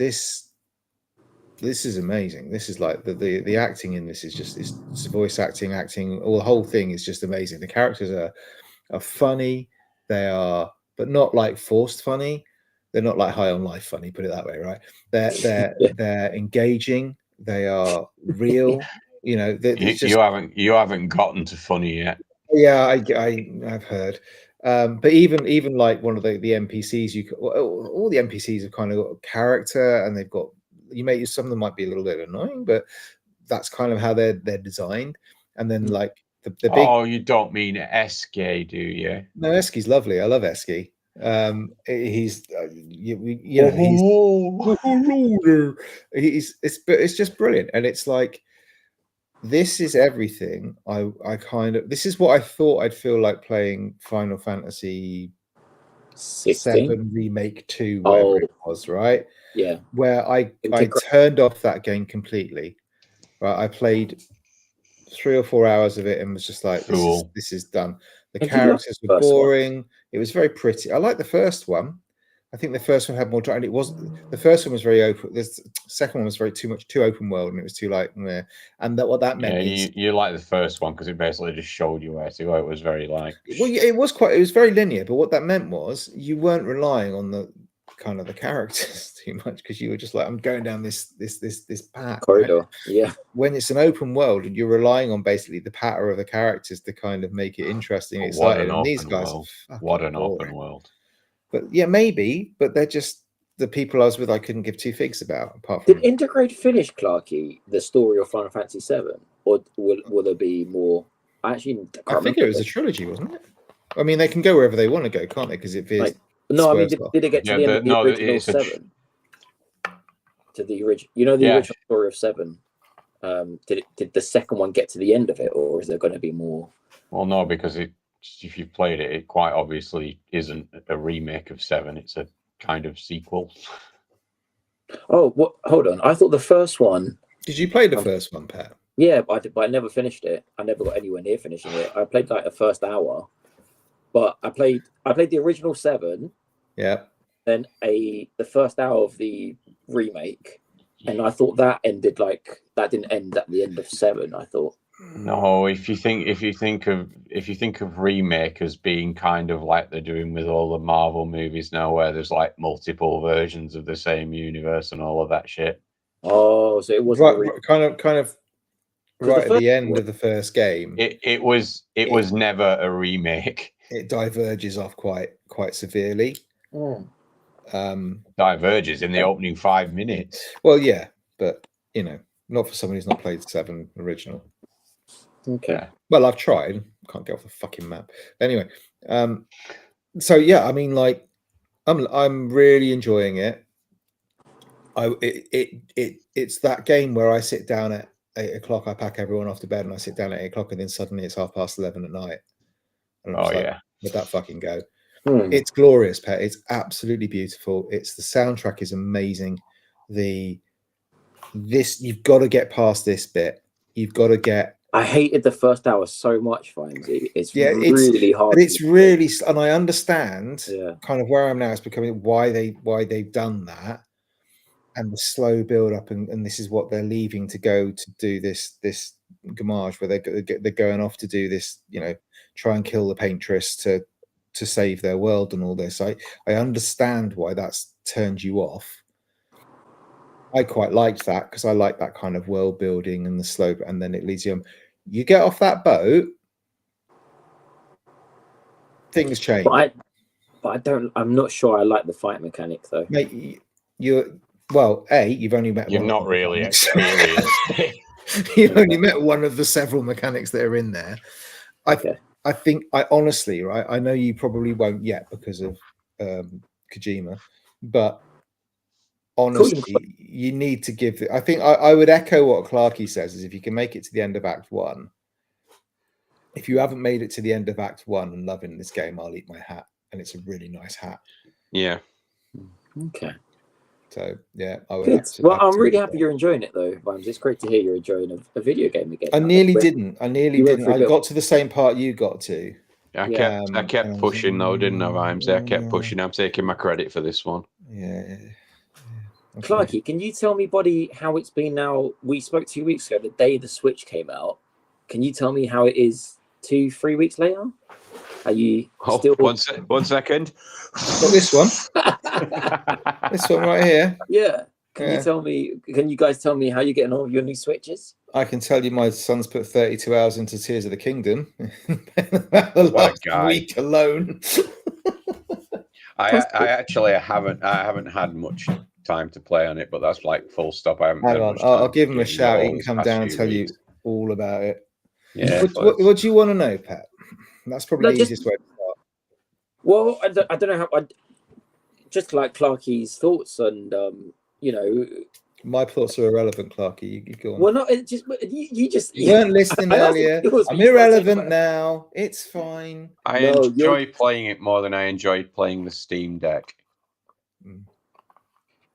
is amazing. This is like the acting in this is just it's voice acting, all the whole thing is just amazing. The characters are funny. They are, but not like forced funny. They're not like High on Life funny, put it that way, right? They're engaging. They are real. You haven't gotten to funny yet. Yeah, I've heard. But even like one of the NPCs, all the NPCs have kind of got a character, and they've got, some of them might be a little bit annoying, but that's kind of how they're designed. And then like the big. Oh, you don't mean Eske, do you? No, Eske's lovely. I love Eske. It's just brilliant, and it's like, this is everything. This is what I thought I'd feel like playing Final Fantasy 7 Remake 2, whatever it was, right? Yeah. Where I turned off that game completely. Right, I played 3 or 4 hours of it and was just like, Cool. this is done. The And do you like characters the were first one? boring. It was very pretty. I like the first one. I think the first one had more drama. And it was the first one was very open. The second one was too open world, and it was too like meh. And that what that Yeah, meant is you like the first one because it basically just showed you where to go. It was very like well, yeah, it was very linear. But what that meant was you weren't relying on the kind of the characters too much because you were just like, I'm going down this path. Right? Corridor. Yeah. When it's an open world and you're relying on basically the patter of the characters to kind of make it interesting, and what exciting. an And these open guys, world. are What fucking an open boring. world. But yeah, maybe. But they're just the people I was with. I couldn't give two figs about. Apart from Did Integrate finish, Clarky, the story of Final Fantasy VII, or will there be more? I actually can't I think remember. it was a trilogy, wasn't it? I mean, they can go wherever they want to go, can't they? Because it veers. Like, no, I mean, swerves off. did it get to Yeah, the end of the no, original it's a 7? To the original, you know, the Yeah. original story of 7. Did the second one get to the end of it, or is there going to be more? Well, no, because if you've played it, it quite obviously isn't a remake of 7. It's a kind of sequel. Oh, what? Hold on. I thought the first one. Did you play the first one, Pat? Yeah, but I never finished it. I never got anywhere near finishing it. I played like the first hour, but I played the original 7, Yeah. then the first hour of the remake, and I thought that ended like that didn't end at the end of 7. I thought. No, if you think of remake as being kind of like they're doing with all the Marvel movies now, where there's like multiple versions of the same universe and all of that shit. Oh, so it wasn't Right, kind of 'Cause right the at the first end one- of the first game. It was never a remake. It diverges off quite severely. Diverges in the opening 5 minutes. Well, yeah, but you know, not for someone who's not played 7 original. Okay. Yeah. Well, I've tried. Can't get off the fucking map. Anyway, so yeah, I mean, like, I'm really enjoying it. It's that game where I sit down at 8 o'clock. I pack everyone off to bed, and I sit down at 8 o'clock, and then suddenly it's 11:30 at night. And I'm Oh just like, yeah. let that fucking go. Hmm. It's glorious, Pet. It's absolutely beautiful. It's the soundtrack is amazing. You've got to get past this bit. You've got to get. I hated the first hour so much, Vimesy. It's really hard. But it's really, and I understand Yeah. kind of where I'm now. It's becoming why they've done that, and the slow build up, and this is what they're leaving to go to do this Gamage, where they're going off to do this, you know, try and kill the paintress to save their world and all this. I understand why that's turned you off. I quite liked that because I like that kind of world building and the slope, and then it leads you on. You get off that boat, things change. But I don't. I'm not sure I like the fight mechanic though. Mate, you've only met. You're one not of the really mechanics. experienced. You've only met one of the several mechanics that are in there. Okay. I think I honestly, right? I know you probably won't yet because of Kojima, but honestly, you need to give it. I think I would echo what Clarky says: is if you can make it to the end of Act 1. If you haven't made it to the end of Act 1 and loving this game, I'll eat my hat, and it's a really nice hat. Yeah. Okay. So yeah, I would. Good. Well, I'm really happy you're enjoying it though, Vimes. It's great to hear you're enjoying a video game again. I nearly didn't. I through got to the same part you got to. I kept pushing though, didn't I, Vimes? I kept pushing. I'm taking my credit for this one. Yeah. Okay. Clarky, can you tell me, buddy, how it's been now? We spoke 2 weeks ago, the day the Switch came out. Can you tell me how it is 2-3 weeks later? Are you still... One second. Got this one. This one right here. Yeah. Can you guys tell me how you're getting on with your new Switches? I can tell you my son's put 32 hours into Tears of the Kingdom. The last week alone. I actually haven't had much time to play on it, but that's like full stop. I haven't. Hang on, I'll give him a shout. He can come down and tell you all about it. Yeah. What do you want to know, Pat? That's probably the easiest way to start. Well, I don't know how. Just like Clarky's thoughts, and my thoughts are irrelevant, Clarky. You go on. Well, no, it just you weren't listening earlier. I'm irrelevant now. It's fine. I enjoy playing it more than I enjoyed playing the Steam Deck.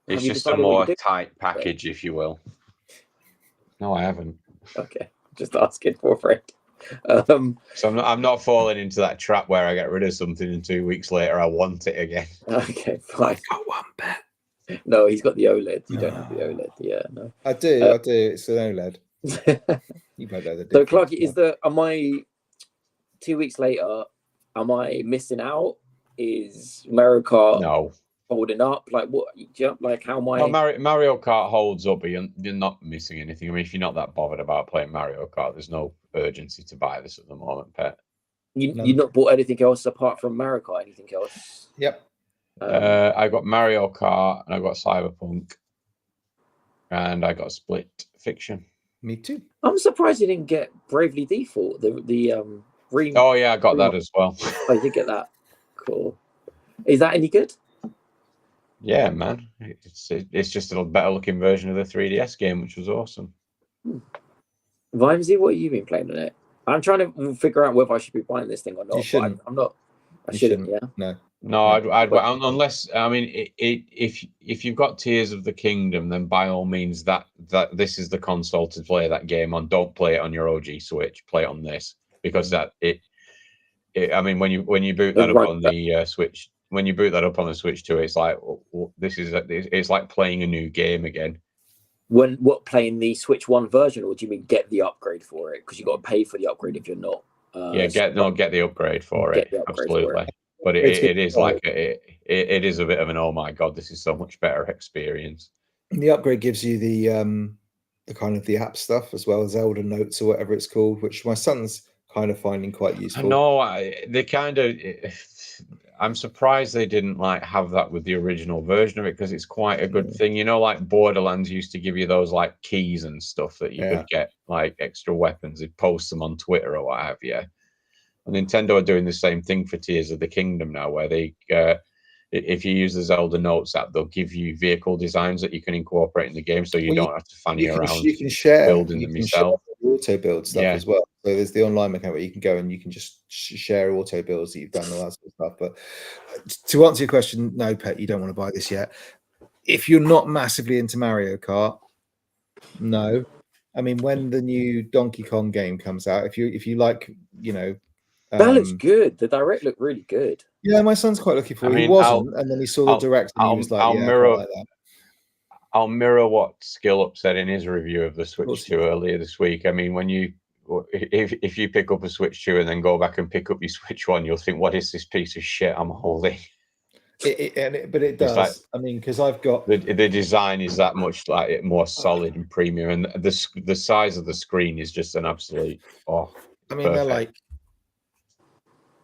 It's just a more tight package, if you will. No, I haven't. Okay. Just asking for a friend. So I'm not falling into that trap where I get rid of something and 2 weeks later I want it again. Okay, fine. Got one bet. No, he's got the OLED. You don't have the OLED. Yeah, no. I do. It's an OLED. You might know the So, difference. Clarky, am I 2 weeks later? Am I missing out? Is Mario Kart No. holding up? Like what? Like how am I? Well, Mario Kart holds up, but you're not missing anything. I mean, if you're not that bothered about playing Mario Kart, there's no urgency to buy this at the moment, Pet. You not bought anything else apart from Mario Kart? Anything else? Yep. I got Mario Kart and I got Cyberpunk and I got Split Fiction. Me too. I'm surprised you didn't get Bravely Default. Oh yeah, I got that as well. Oh, you did get that. Cool. Is that any good? Yeah, man. It's just a better looking version of the 3DS game, which was awesome. Vimesy, what have you been playing on it? I'm trying to figure out whether I should be buying this thing or not. You shouldn't. I'm not. I You shouldn't. Yeah. No, I'd unless I mean if you've got Tears of the Kingdom, then by all means that this is the console to play that game on. Don't play it on your OG Switch. Play it on this because I mean when you boot that up on the Switch, when you boot that up on the Switch 2, it's like it's like playing a new game again. Playing the Switch 1 version, or do you mean get the upgrade for it? Because you got to pay for the upgrade if you're not. Get the upgrade for it. Absolutely. But it is like it is a bit of an oh my god, this is so much better experience. And the upgrade gives you the kind of the app stuff as well as Zelda Notes or whatever it's called, which my son's kind of finding quite useful. No, I'm surprised they didn't like have that with the original version of it because it's quite a good thing. You know, like Borderlands used to give you those like keys and stuff that you could get like extra weapons. They'd post them on Twitter or what have you. And Nintendo are doing the same thing for Tears of the Kingdom now, where they, if you use the Zelda Notes app, they'll give you vehicle designs that you can incorporate in the game, so you don't have to fanny around. You can share building them yourself. Auto build stuff as well. So there's the online mechanic where you can go and you can just share auto builds that you've done, all that sort of stuff. But to answer your question, no, Pet, you don't want to buy this yet. If you're not massively into Mario Kart, no. I mean, when the new Donkey Kong game comes out, if you like, you know. That looks good. The direct looked really good. Yeah, my son's quite looking for it. He wasn't, and then he saw the direct and he was like, I'll mirror what SkillUp said in his review of the Switch 2 earlier this week. I mean, if you pick up a Switch 2 and then go back and pick up your Switch 1, you'll think, what is this piece of shit I'm holding? But it does. Like, I mean, because I've got the design is that much like more solid and premium, and the size of the screen is just an absolute I mean, perfect. They're like,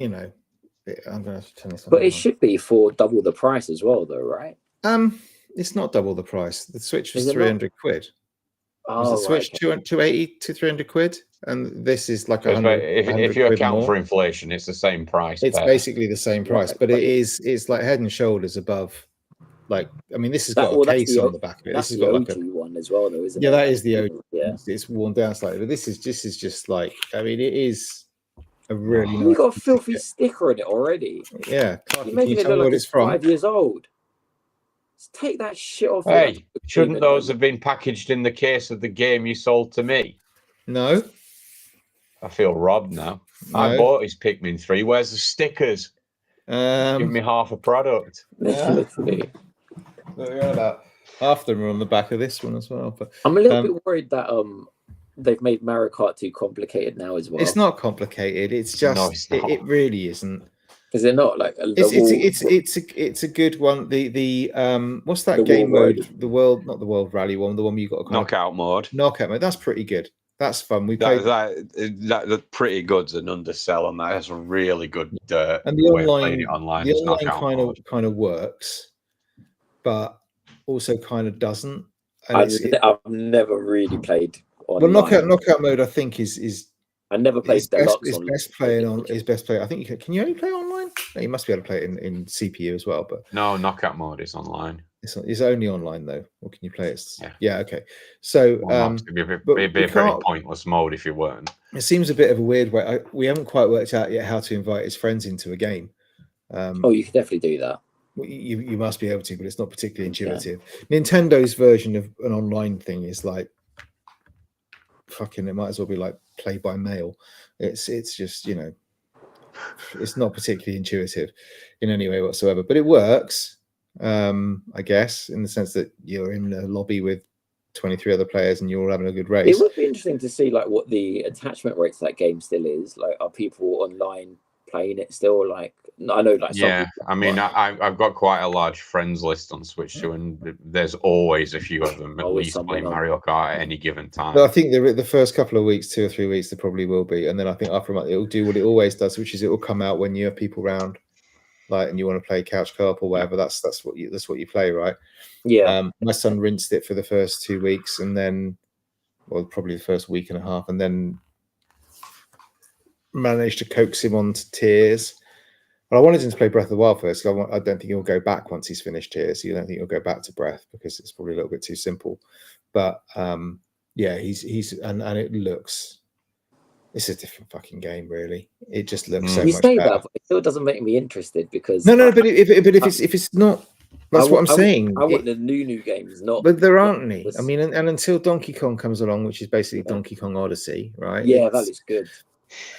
you know, I'm going to have to turn this on. But it should be for double the price as well, though, right? It's not double the price. The Switch was 300 quid. Oh, was the Switch 280 to 300 quid? And this is like 100. If you account for inflation, it's the same price. It's basically the same price, but it's like head and shoulders above. Like, I mean, this has got a case on the back of it. This has got like a one as well, though, isn't it? Yeah, that is the OG. Yeah, it's worn down slightly, but this is just like, I mean, it is a really nice. You got a filthy sticker in it already. Yeah, you're making it look like it's 5 years old. Let's take that shit off. Hey, shouldn't those have been packaged in the case of the game you sold to me? No. I feel robbed now. No. I bought his Pikmin 3. Where's the stickers? Give me half a product. Literally. About half of them are on the back of this one as well. But I'm a little bit worried that they've made Mario Kart too complicated now as well. It's not complicated. It's just it really isn't. Is it not like it's a good one. The what's that game mode? The world, not the World Rally one. The one you got knockout mode. Knockout mode. That's pretty good. That's fun. We played that pretty good's an undersell on that. That's a really good. And the online kind of works, but also kind of doesn't. I've never really played online. Well, knockout mode, I think is. I never played Deluxe. Is best play. I think can you only play online? No, you must be able to play it in CPU as well. But no, knockout mode is online. It's only online though, or can you play it? Yeah, okay. So it'd be a pretty pointless mode if you weren't. It seems a bit of a weird way. We haven't quite worked out yet how to invite his friends into a game. You can definitely do that. You must be able to, but it's not particularly intuitive. Nintendo's version of an online thing is like fucking, it might as well be like play by mail. It's just, you know, it's not particularly intuitive in any way whatsoever, but it works, I guess, in the sense that you're in a lobby with 23 other players and you're all having a good race. It would be interesting to see like what the attachment rate to that game still is. Like, are people online playing it still? Like, I know, like, yeah, I mean, I've got quite a large friends list on Switch too, and there's always a few of them at Always least someone playing on. Mario Kart at any given time. But I think the first couple of weeks, 2 or 3 weeks, there probably will be, and then I think after a month it'll do what it always does, which is it will come out when you have people around, like, and you want to play couch co-op or whatever. That's what you play, right? Yeah. My son rinsed it for the first 2 weeks, and then, well, probably the first week and a half, and then managed to coax him onto Tears. But I wanted him to play Breath of the Wild first. I don't think he'll go back once he's finished Tears. You don't think he'll go back to Breath because it's probably a little bit too simple. But yeah, he's and it looks. It's a different fucking game, really. It just looks so You much say better. that, but it still doesn't make me interested because No, but if it's not, that's what I'm saying. I want the new games, not. But there aren't any. I mean, and until Donkey Kong comes along, which is basically Donkey Kong Odyssey, right? Yeah, that looks good.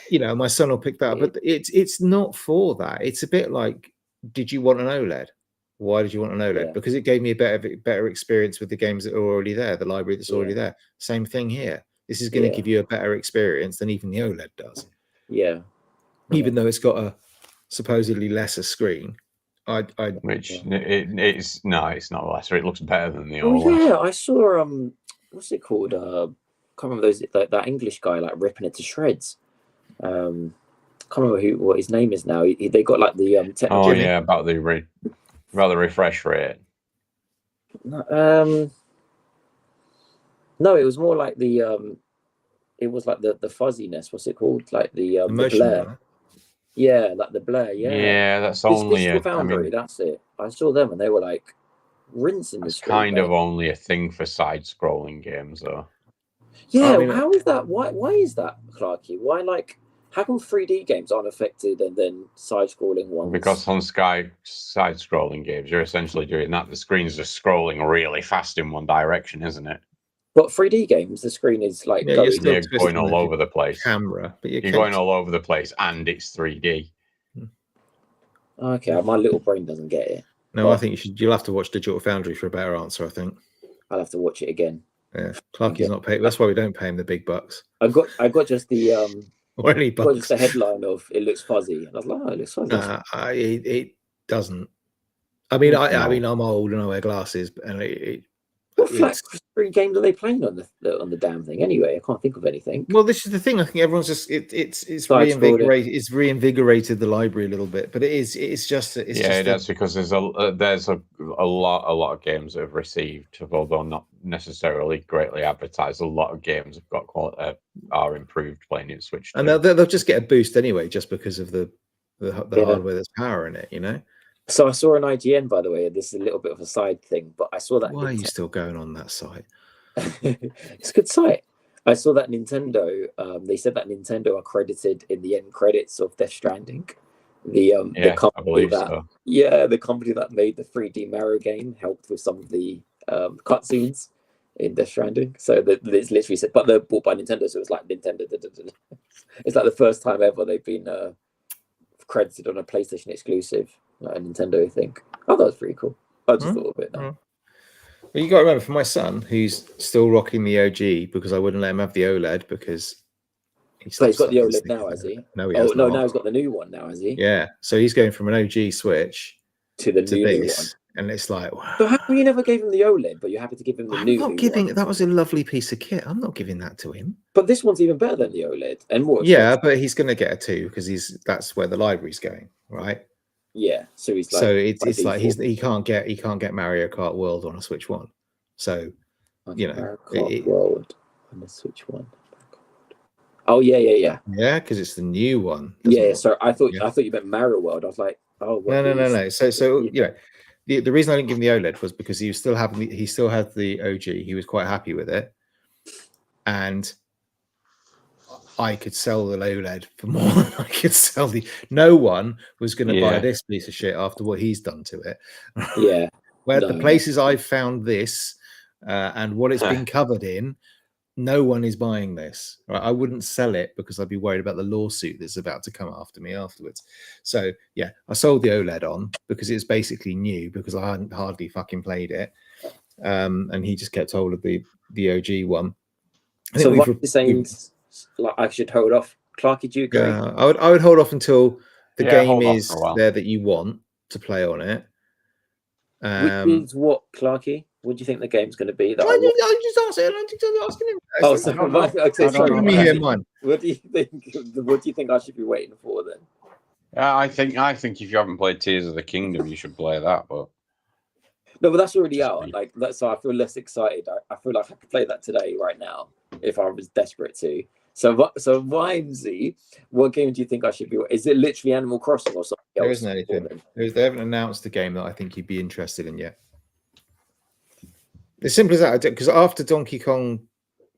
You know, my son will pick that up, but it's not for that. It's a bit like, did you want an OLED? Why did you want an OLED? Yeah. Because it gave me a better experience with the games that are already there, the library that's already there. Same thing here. This is going to give you a better experience than even the OLED does. Yeah. Even though it's got a supposedly lesser screen. It's not lesser. It looks better than the Oh OLED. yeah, I saw what's it called? Can't remember those that English guy like ripping it to shreds. Can't remember what his name is now. They got like the Oh yeah, about the refresh rate. No, it was more like the it was like the fuzziness. What's it called? Like the blur. Right? Yeah, like the blur. Yeah, that's It's only Digital Foundry. That's it. I saw them and they were like rinsing the it's screen. kind of only a thing for side-scrolling games, though. Yeah, I mean, how is that? Why is that, Clarky? Why, like, how come 3D games aren't affected and then side-scrolling ones? Because on side-scrolling games, you're essentially doing that. The screen's just scrolling really fast in one direction, isn't it? But 3D games, the screen is like Yeah, going. You're going all over the place. Camera, but You're going all over the place, and it's 3D. Okay, my little brain doesn't get it. No, I think you'll have to watch Digital Foundry for a better answer, I think. I'll have to watch it again. Yeah, Clarky's not paid. That's why we don't pay him the big bucks. I got just the Or any got bucks. just the headline of it looks fuzzy. And I was like, oh, it looks fuzzy. It doesn't. I mean, I mean, I'm old and I wear glasses, and What flat screen games are they playing on the damn thing anyway? I can't think of anything. well, this is the thing. I think everyone's just it's reinvigorated the library a little bit, but it's just that's because there's a lot of games that have received, although not necessarily greatly advertised. A lot of games have got are improved playing in Switch, and they'll just get a boost anyway, just because of the hardware that's powering it, you know. So I saw an IGN, by the way. This is a little bit of a side thing, but I saw that. Why are you still going on that site? It's a good site. I saw that Nintendo. They said that Nintendo are credited in the end credits of Death Stranding. The company I believe that so. the company that made the 3D Mario game helped with some of the cutscenes in Death Stranding. So it's literally said, but they're bought by Nintendo, so it's like Nintendo. It's like the first time ever they've been credited on a PlayStation exclusive. Like a Nintendo thing. I thought it was pretty cool. I just thought of it now. Well, you got to remember, for my son, who's still rocking the OG, because I wouldn't let him have the OLED because he's got the OLED now, has he? No, he has not. Now he's got the new one now, has he? Yeah, so he's going from an OG Switch to the new one. And it's like, wow. But how come you never gave him the OLED, but you're happy to give him the new one? That was a lovely piece of kit. I'm not giving that to him. But this one's even better than the OLED and more. Yeah, but he's going to get a 2 because that's where the library's going, right? Yeah, so he's like, so it's like he can't get Mario Kart World on a Switch 1. So you know, Mario Kart World on the Switch 1. Oh yeah. Yeah, because it's the new one. Yeah, so I thought you meant Mario World. I was like, oh no. So you know, the reason I didn't give him the OLED was because he still had the OG. He was quite happy with it, and I could sell the OLED for more than I could sell the. No one was going to buy this piece of shit after what he's done to it. Yeah. Where the places I've found this and what it's been covered in, no one is buying this. Right? I wouldn't sell it because I'd be worried about the lawsuit that's about to come after me afterwards. So yeah, I sold the OLED on because it's basically new because I hadn't hardly fucking played it. And he just kept hold of the OG one. I So think what you're saying, like, I should hold off. Clarky, do you agree? I would hold off until the game hold off is for a while. there that you want to play on it. Which is what, Clarky? What do you think the game's going to be? That I just asking him. Oh, It's so, like, don't know. okay, I don't sorry. know. Give me here mine. What do you think? What do you think I should be waiting for then? Yeah, I think if you haven't played Tears of the Kingdom, you should play that. But No, but that's already Just out. me. Like that's so I feel less excited. I feel like I could play that today, right now, if I was desperate to. So Vimesy, what game do you think I should be? Is it literally Animal Crossing or something else? There isn't anything. They haven't announced a game that I think you'd be interested in yet. As simple as that. Because after Donkey Kong,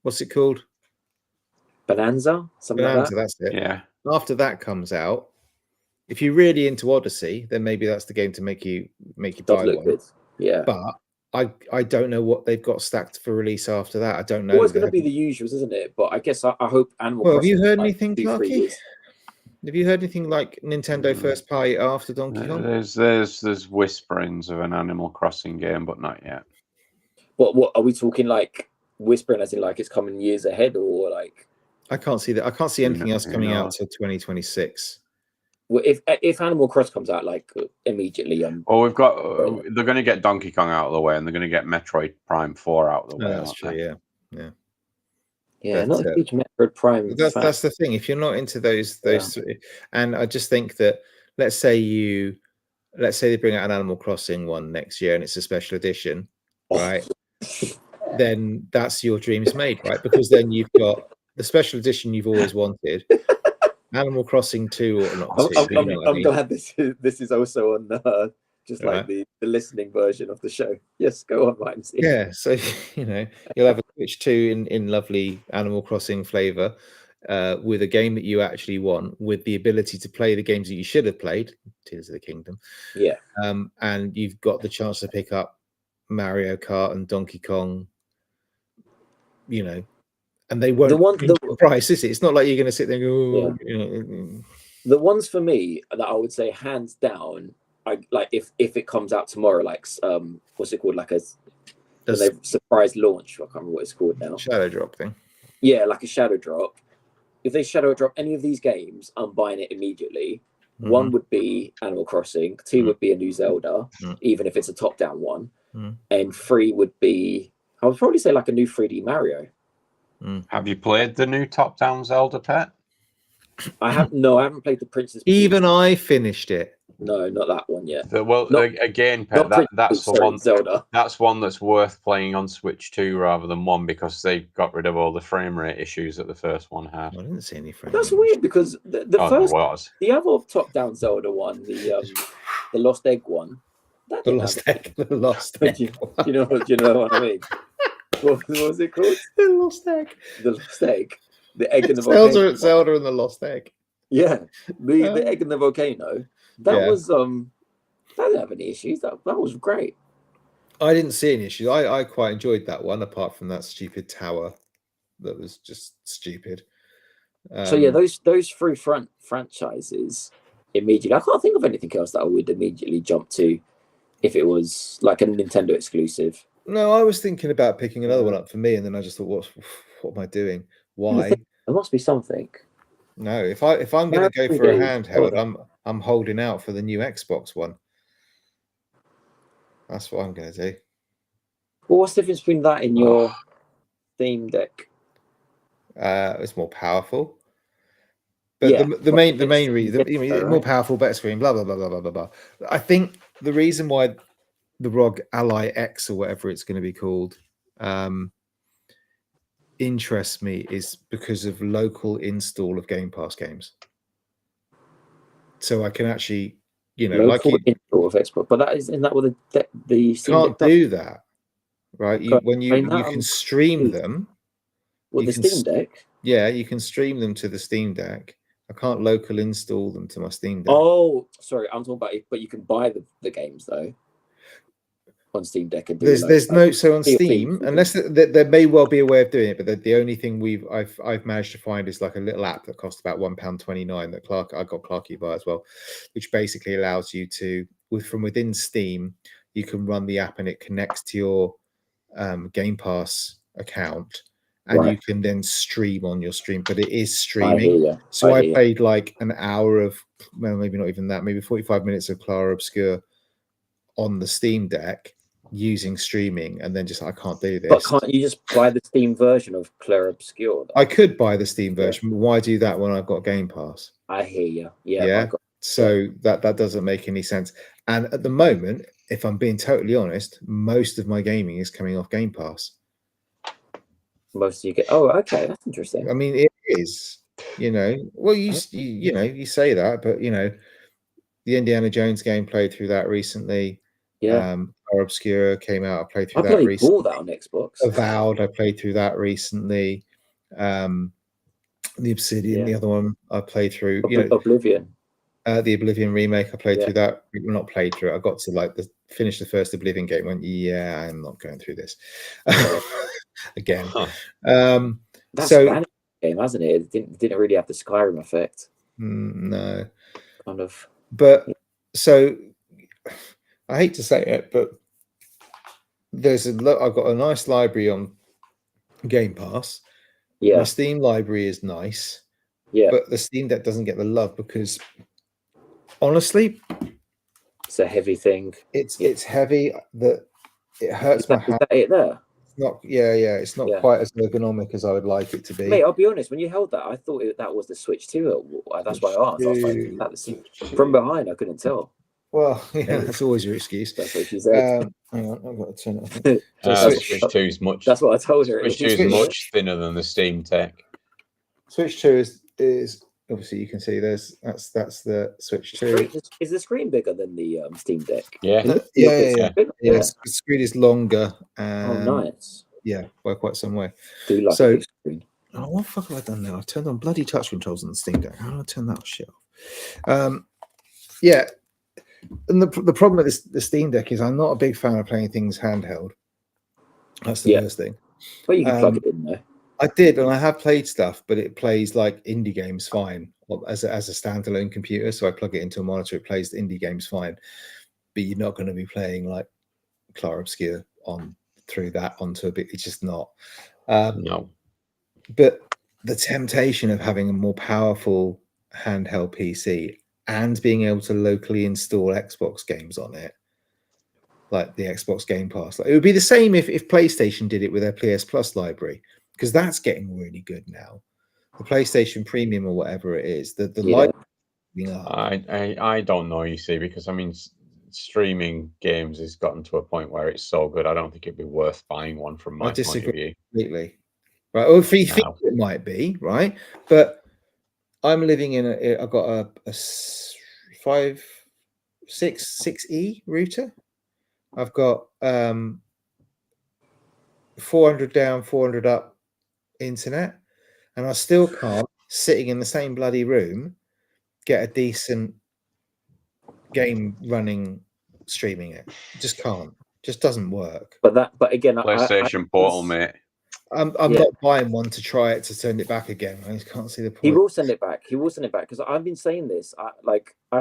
what's it called? Bonanza, something Bonanza. like That's it. yeah, After that comes out, if you're really into Odyssey, then maybe that's the game to make you that. buy Does look one. good. Yeah. But I don't know what they've got stacked for release after that. I don't know. Well, it's going to be the usuals, isn't it? But I guess I hope Animal Well, have Crossing. you heard like, anything, 2-3 Clarky? years. Have you heard anything like Nintendo first party after Donkey Kong? there's whisperings of an Animal Crossing game, but not yet. What are we talking, like whispering as in like it's coming years ahead, or like? I can't see that. I can't see Who anything kno- else who coming out knows? till 2026. Well, if Animal Cross comes out like immediately, Well, we've got they're going to get Donkey Kong out of the way, and they're going to get Metroid Prime 4 out of the way. No, that's aren't true. they? Yeah. yeah, But, not a huge Metroid Prime. fan. That's the thing. If you're not into those three, and I just think that let's say they bring out an Animal Crossing one next year and it's a special edition, right? Then that's your dreams made, right? Because then you've got the special edition you've always wanted, Animal Crossing 2 or not 2. but you know what I I'm mean. glad this is also on just like Right. the listening version of the show. Yes, go on, Vimesy. Yeah, so you'll have a Switch 2 in lovely Animal Crossing flavor, with a game that you actually want, with the ability to play the games that you should have played, Tears of the Kingdom. Yeah. And you've got the chance to pick up Mario Kart and Donkey Kong, and they won't the price, is it? It's not like you're going to sit there and go, The ones for me that I would say hands down, I like if it comes out tomorrow, like what's it called, like when they've surprise launch. I can't remember what it's called now. Shadow drop thing. Yeah, like a shadow drop. If they shadow drop any of these games, I'm buying it immediately. Mm-hmm. One would be Animal Crossing. 2 would be a new Zelda, even if it's a top-down one. And 3 would be, I would probably say, like a new 3D Mario. Have you played the new top-down Zelda, Pet? I haven't played the Princess Peach. Even I finished it. No, not that one yet. Again, Pet, that's the one. Zelda. That's one that's worth playing on Switch 2 rather than 1 because they got rid of all the frame rate issues that the first one had. I didn't see any frame That's rate. weird because the first, was. the other top-down Zelda one, the Lost Egg one. The Lost Egg. The Lost Egg. Do you know what I mean? What was it called? The Lost Egg. The Lost Egg. The egg in the volcano. Zelda and the Lost Egg. Yeah, the egg in the volcano. That was that didn't have any issues. That was great. I didn't see any issues. I quite enjoyed that one, apart from that stupid tower that was just stupid. So yeah, those 3 franchises immediately. I can't think of anything else that I would immediately jump to if it was like a Nintendo exclusive. No, I was thinking about picking another one up for me, and then I just thought, what am I doing? Why? There must be something. No, if I'm going to go for a handheld, I'm holding out for the new Xbox One. That's what I'm going to do. Well, what's the difference between that and your Steam Deck? It's more powerful. But the main reason, more powerful, better screen, blah blah blah blah blah blah blah. I think the reason why the ROG Ally X or whatever it's going to be called interests me is because of local install of Game Pass games. So I can actually, local install of Xbox, but isn't that what the Steam can't Deck do that, right? You can stream them. With the Steam Deck. Yeah, you can stream them to the Steam Deck. I can't local install them to my Steam Deck. Oh, sorry, I'm talking about it, but you can buy the games though. on Steam Deck and do there's no, so on Sea of Steam, Thieves. unless there may well be a way of doing it, but the only thing I've managed to find is like a little app that costs about £1.29 that I got Clarky by as well, which basically allows you to, from within Steam, you can run the app and it connects to your Game Pass account, and Right. you can then stream on your stream, but it is I streaming. hear you. So I hear you. played like an hour of, well, maybe not even that, maybe 45 minutes of Clara Obscura on the Steam Deck using streaming, and then just, I can't do this. But can't you just buy the Steam version of Clara Obscura? I could buy the Steam version, but why do that when I've got Game Pass? I hear you. Yeah. Yeah. So that doesn't make any sense. And at the moment, if I'm being totally honest, most of my gaming is coming off Game Pass. Most of you get. Oh, okay, that's interesting. I mean, it is. Well, you say that, but the Indiana Jones game, played through that recently. Yeah. Clara Obscura came out. I played through I that played recently. all that on Xbox. Avowed, I played through that recently. The Obsidian, the other one, I played through. Oblivion. The Oblivion remake, I played through that. Well, not played through it. I got to finish the first Oblivion game. Went, yeah, I'm not going through this again. That's so Spanish game, hasn't it? It didn't really have the Skyrim effect. No, kind of. But so I hate to say it, but I've got a nice library on Game Pass. Yeah. My Steam library is nice. Yeah. But the Steam Deck doesn't get the love because, honestly, it's a heavy thing. It's heavy that it hurts my hand. Is that it there? Not it's not quite as ergonomic as I would like it to be. Mate, I'll be honest, when you held that, I thought that was the Switch 2. That's why I asked. I was like, from behind, I couldn't tell. Well, that's always your excuse. That's what she said. Hang on, I've got to turn it off. Switch 2 is much. That's what I told her. Switch 2 is much thinner than the Steam Deck. Switch 2 is obviously, you can see that's the Switch 2. Is the screen bigger than the Steam Deck? Yeah. The screen is longer. Nice. Yeah, by quite some way. Do you like a big screen? Oh, what the fuck have I done now? I've turned on bloody touch controls on the Steam Deck. How do I turn that shit off? Yeah. And the problem with the Steam Deck is I'm not a big fan of playing things handheld. That's the first thing. But you can plug it in there. I did, and I have played stuff, but it plays like indie games fine as a standalone computer. So I plug it into a monitor, it plays the indie games fine. But you're not going to be playing like Clara Obscura through that onto a bit. It's just not. No. But the temptation of having a more powerful handheld PC and being able to locally install Xbox games on it, like the Xbox Game Pass, it would be the same if PlayStation did it with their PS Plus library, because that's getting really good now. The PlayStation Premium or whatever it is, the library. I don't know, you see, because I mean, streaming games has gotten to a point where it's so good. I don't think it'd be worth buying one from my point of view. Completely. Right. Or if you think it might be, right? But I'm living I've got a 6E router. I've got 400 down, 400 up internet, and I still can't, sitting in the same bloody room, get a decent game running, streaming it. Just can't. Just doesn't work. But again, PlayStation Portal, mate. I'm not buying one to try it to turn it back again. I just can't see the point. He will send it back because I've been saying this. I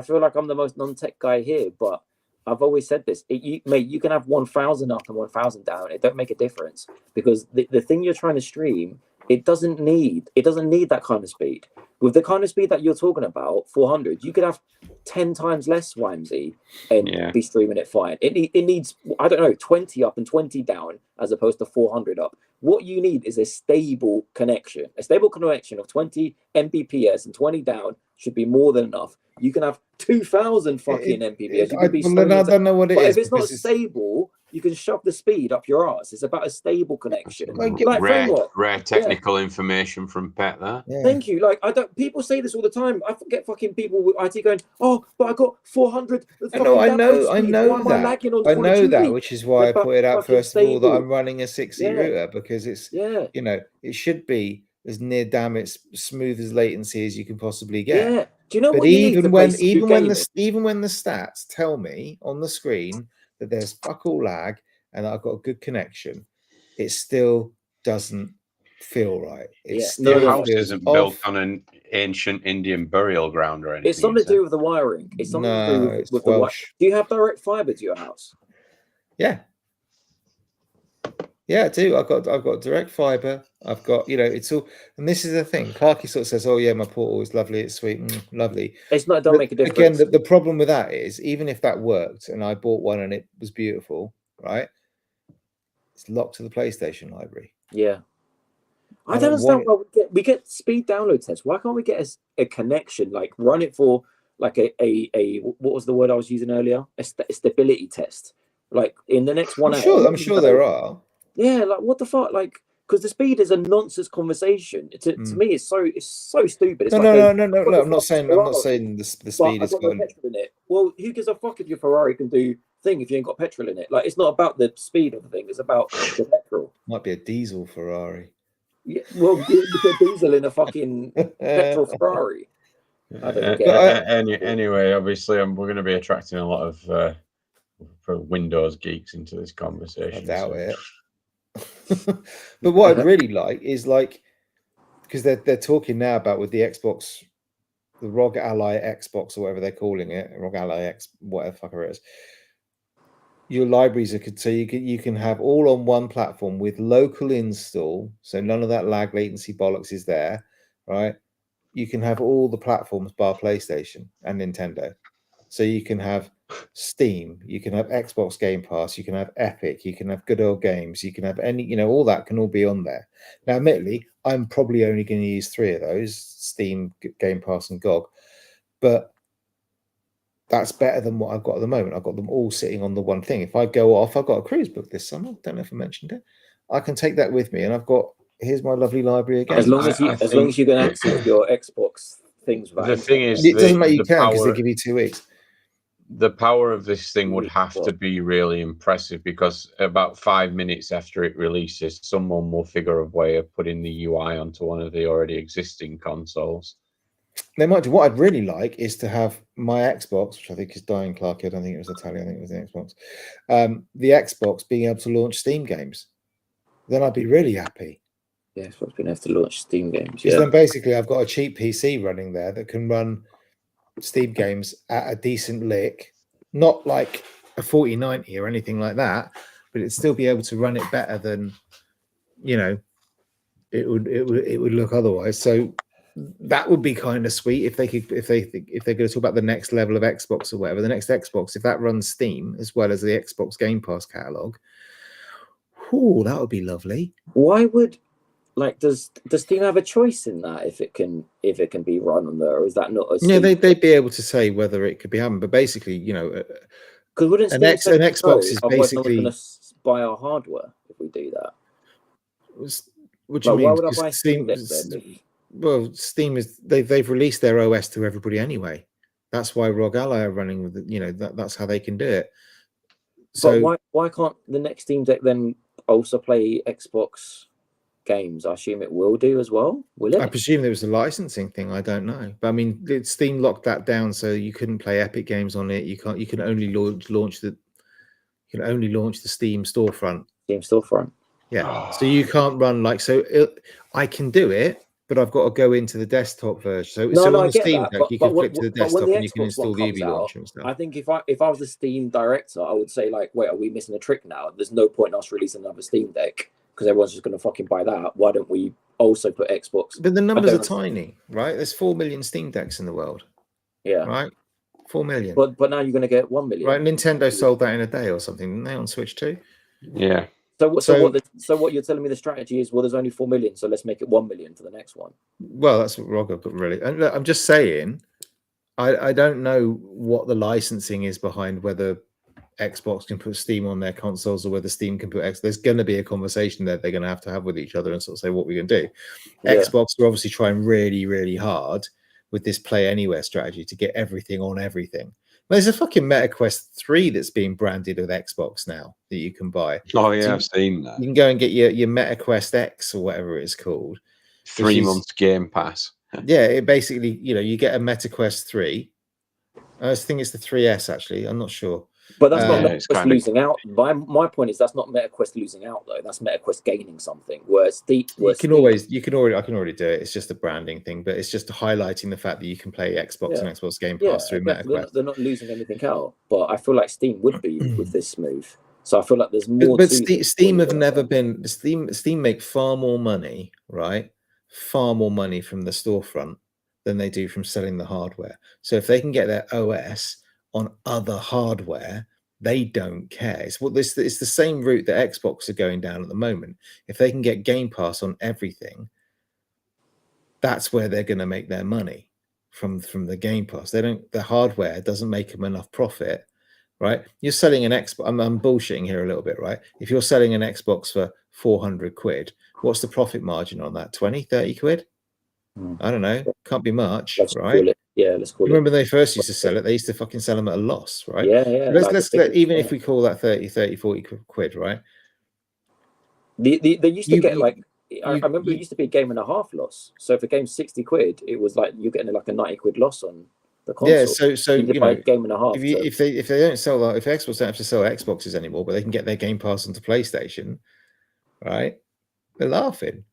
feel like I'm the most non-tech guy here, but I've always said this. Mate, you can have 1,000 up and 1,000 down. It don't make a difference, because the thing you're trying to stream, it doesn't need that kind of speed. With the kind of speed that you're talking about, 400, you could have 10 times less Wimsey and be streaming it fine. It needs, I don't know, 20 up and 20 down as opposed to 400 up. What you need is a stable connection. A stable connection of 20 Mbps and 20 down should be more than enough. You can have 2,000 fucking Mbps. I don't know what it is. If it's not stable, you can shove the speed up your ass. It's about a stable connection. Rare technical information from Pet there. Yeah. Thank you. People say this all the time. I forget fucking people with IT going, oh, but I got 400. I know that, which is why I put it out first of all that I'm running a 6E router, because it's it should be as near damn it smooth as latency as you can possibly get. Yeah. Do you know but what even when the stats tell me on the screen that there's fuck all lag and that I've got a good connection, it still doesn't feel right. It Yeah. still Your No, house feels isn't built off. on an ancient Indian burial ground or anything. It's something is to it? do with the wiring. It's something to do No, with, it's with the wire. Welsh. Do you have direct fiber to your house? Yeah. Yeah, I do. I've got direct fiber. I've got, it's all, and this is the thing. Clarky sort of says, "Oh yeah, my portal is lovely. It's sweet, lovely." It's not. It don't But make a difference. again, the problem with that is, even if that worked and I bought one and it was beautiful, right? It's locked to the PlayStation library. Yeah. I I don't don't want understand why we get speed download tests. Why can't we get a connection, like run it for like a what was the word I was using earlier? A stability test. Like in the next 1 hour. I'm sure there are. Yeah, like what the fuck? Like, because the speed is a nonsense conversation. To me, it's so stupid. It's No, like no. what the I'm not fuck? saying the speed But is I've got no fun. petrol in it. Well, who gives a fuck if your Ferrari can do thing if you ain't got petrol in it? Like, it's not about the speed of the thing. It's about the petrol. Might be a diesel Ferrari. Yeah, well, you put diesel in a fucking petrol Ferrari. I don't get it. Anyway, obviously, we're going to be attracting a lot of Windows geeks into this conversation. I doubt it. But what I'd really like is because they're talking now about with the Xbox, the ROG Ally Xbox or whatever they're calling it, ROG Ally X, whatever fucker it is. Your libraries are so you can have all on one platform with local install, so none of that lag latency bollocks is there, right? You can have all the platforms bar PlayStation and Nintendo. So you can have Steam, you can have Xbox Game Pass, you can have Epic, you can have Good Old Games, you can have any, all that can all be on there. Now, admittedly, I'm probably only going to use 3 of those, Steam, Game Pass, and GOG, but that's better than what I've got at the moment. I've got them all sitting on the one thing. If I go off, I've got a cruise book this summer. Don't know if I mentioned it. I can take that with me, and here's my lovely library again. as long as you can access your Xbox things. The thing is, it doesn't make you can because they give you 2 weeks. The power of this thing would have to be really impressive because about 5 minutes after it releases, someone will figure a way of putting the UI onto one of the already existing consoles. They might do. What I'd really like is to have my Xbox, which I think is dying, Clark. I don't think it was Italia. I think it was the Xbox. The Xbox being able to launch Steam games. Then I'd be really happy. Yeah, Xbox being able to launch Steam games. Because then basically I've got a cheap PC running there that can run Steam games at a decent lick, not like a 4090 or anything like that, but it'd still be able to run it better than it would look otherwise. So that would be kind of sweet if they're going to talk about the next level of Xbox or whatever. The next Xbox, if that runs Steam as well as the Xbox Game Pass catalog, that would be lovely. Why would does Steam have a choice in that if it can be run on there, or is that not a Steam? Yeah, they'd be able to say whether it could be happening, but basically, because wouldn't an Xbox is basically going to buy our hardware if we do that. What do you mean? Why would I buy Steam then? Well, Steam is they've released their OS to everybody anyway. That's why ROG Ally are running with it. That's how they can do it. So but why can't the next Steam Deck then also play Xbox games? I assume it will do as well. Will it? I presume there was a licensing thing. I don't know, but I mean, Steam locked that down, so you couldn't play Epic games on it. You can't. You can only launch the Steam storefront. Steam storefront. Yeah, so you can't run I can do it, but I've got to go into the desktop version. So on the Steam Deck, you can flip to the desktop and you can install the UV launcher and stuff. I think if I was the Steam director, I would say wait, are we missing a trick now? There's no point in us releasing another Steam Deck because everyone's just going to fucking buy that. Why don't we also put Xbox? But the numbers are tiny, right? There's 4 million Steam Decks in the world. Yeah. Right? 4 million. But now you're going to get 1 million. Right, Nintendo sold that in a day or something, didn't they, on Switch too? Yeah. So what you're telling me the strategy is? Well, there's only 4 million, so let's make it 1 million for the next one. Well, that's what ROG have got really. And look, I'm just saying, I don't know what the licensing is behind whether Xbox can put Steam on their consoles or whether Steam can put X. There's going to be a conversation that they're going to have with each other and sort of say what we're going to do. Yeah. Xbox are obviously trying really, really hard with this Play Anywhere strategy to get everything on everything. There's a fucking MetaQuest 3 that's being branded with Xbox now that you can buy. Oh yeah, I've seen that. You can go and get your MetaQuest X or whatever it's called. 3 months Game Pass. Yeah, it basically, you get a MetaQuest 3. I think it's the 3S actually. I'm not sure. But that's not it's MetaQuest kinda- losing out. My point is that's not MetaQuest losing out though. That's MetaQuest gaining something. Whereas I can already do it. It's just a branding thing, but it's just highlighting the fact that you can play Xbox and Xbox Game Pass through exactly. MetaQuest. They're not losing anything out. But I feel like Steam would be with this move. So I feel like there's more. But to Steam have never been. Steam make far more money, right? Far more money from the storefront than they do from selling the hardware. So if they can get their OS on other hardware, they don't care. It's the same route that Xbox are going down at the moment. If they can get Game Pass on everything, that's where they're going to make their money from the Game Pass. The hardware doesn't make them enough profit, right? You're selling an Xbox. I'm bullshitting here a little bit, right? If you're selling an Xbox for 400 quid, what's the profit margin on that? 20, 30 quid? I don't know. Can't be much, Let's right? call it. Yeah, let's call Remember they first used to sell it, they used to fucking sell them at a loss, right? Yeah. Even if we call that 30, 40 quid, right? They used to get like, I remember it used to be a game and a half loss. So if a game's 60 quid, it was like you're getting like a 90 quid loss on the console. Yeah, so you know, game and a half. If they don't sell that, if Xbox don't have to sell Xboxes anymore, but they can get their Game Pass onto PlayStation, right? They're laughing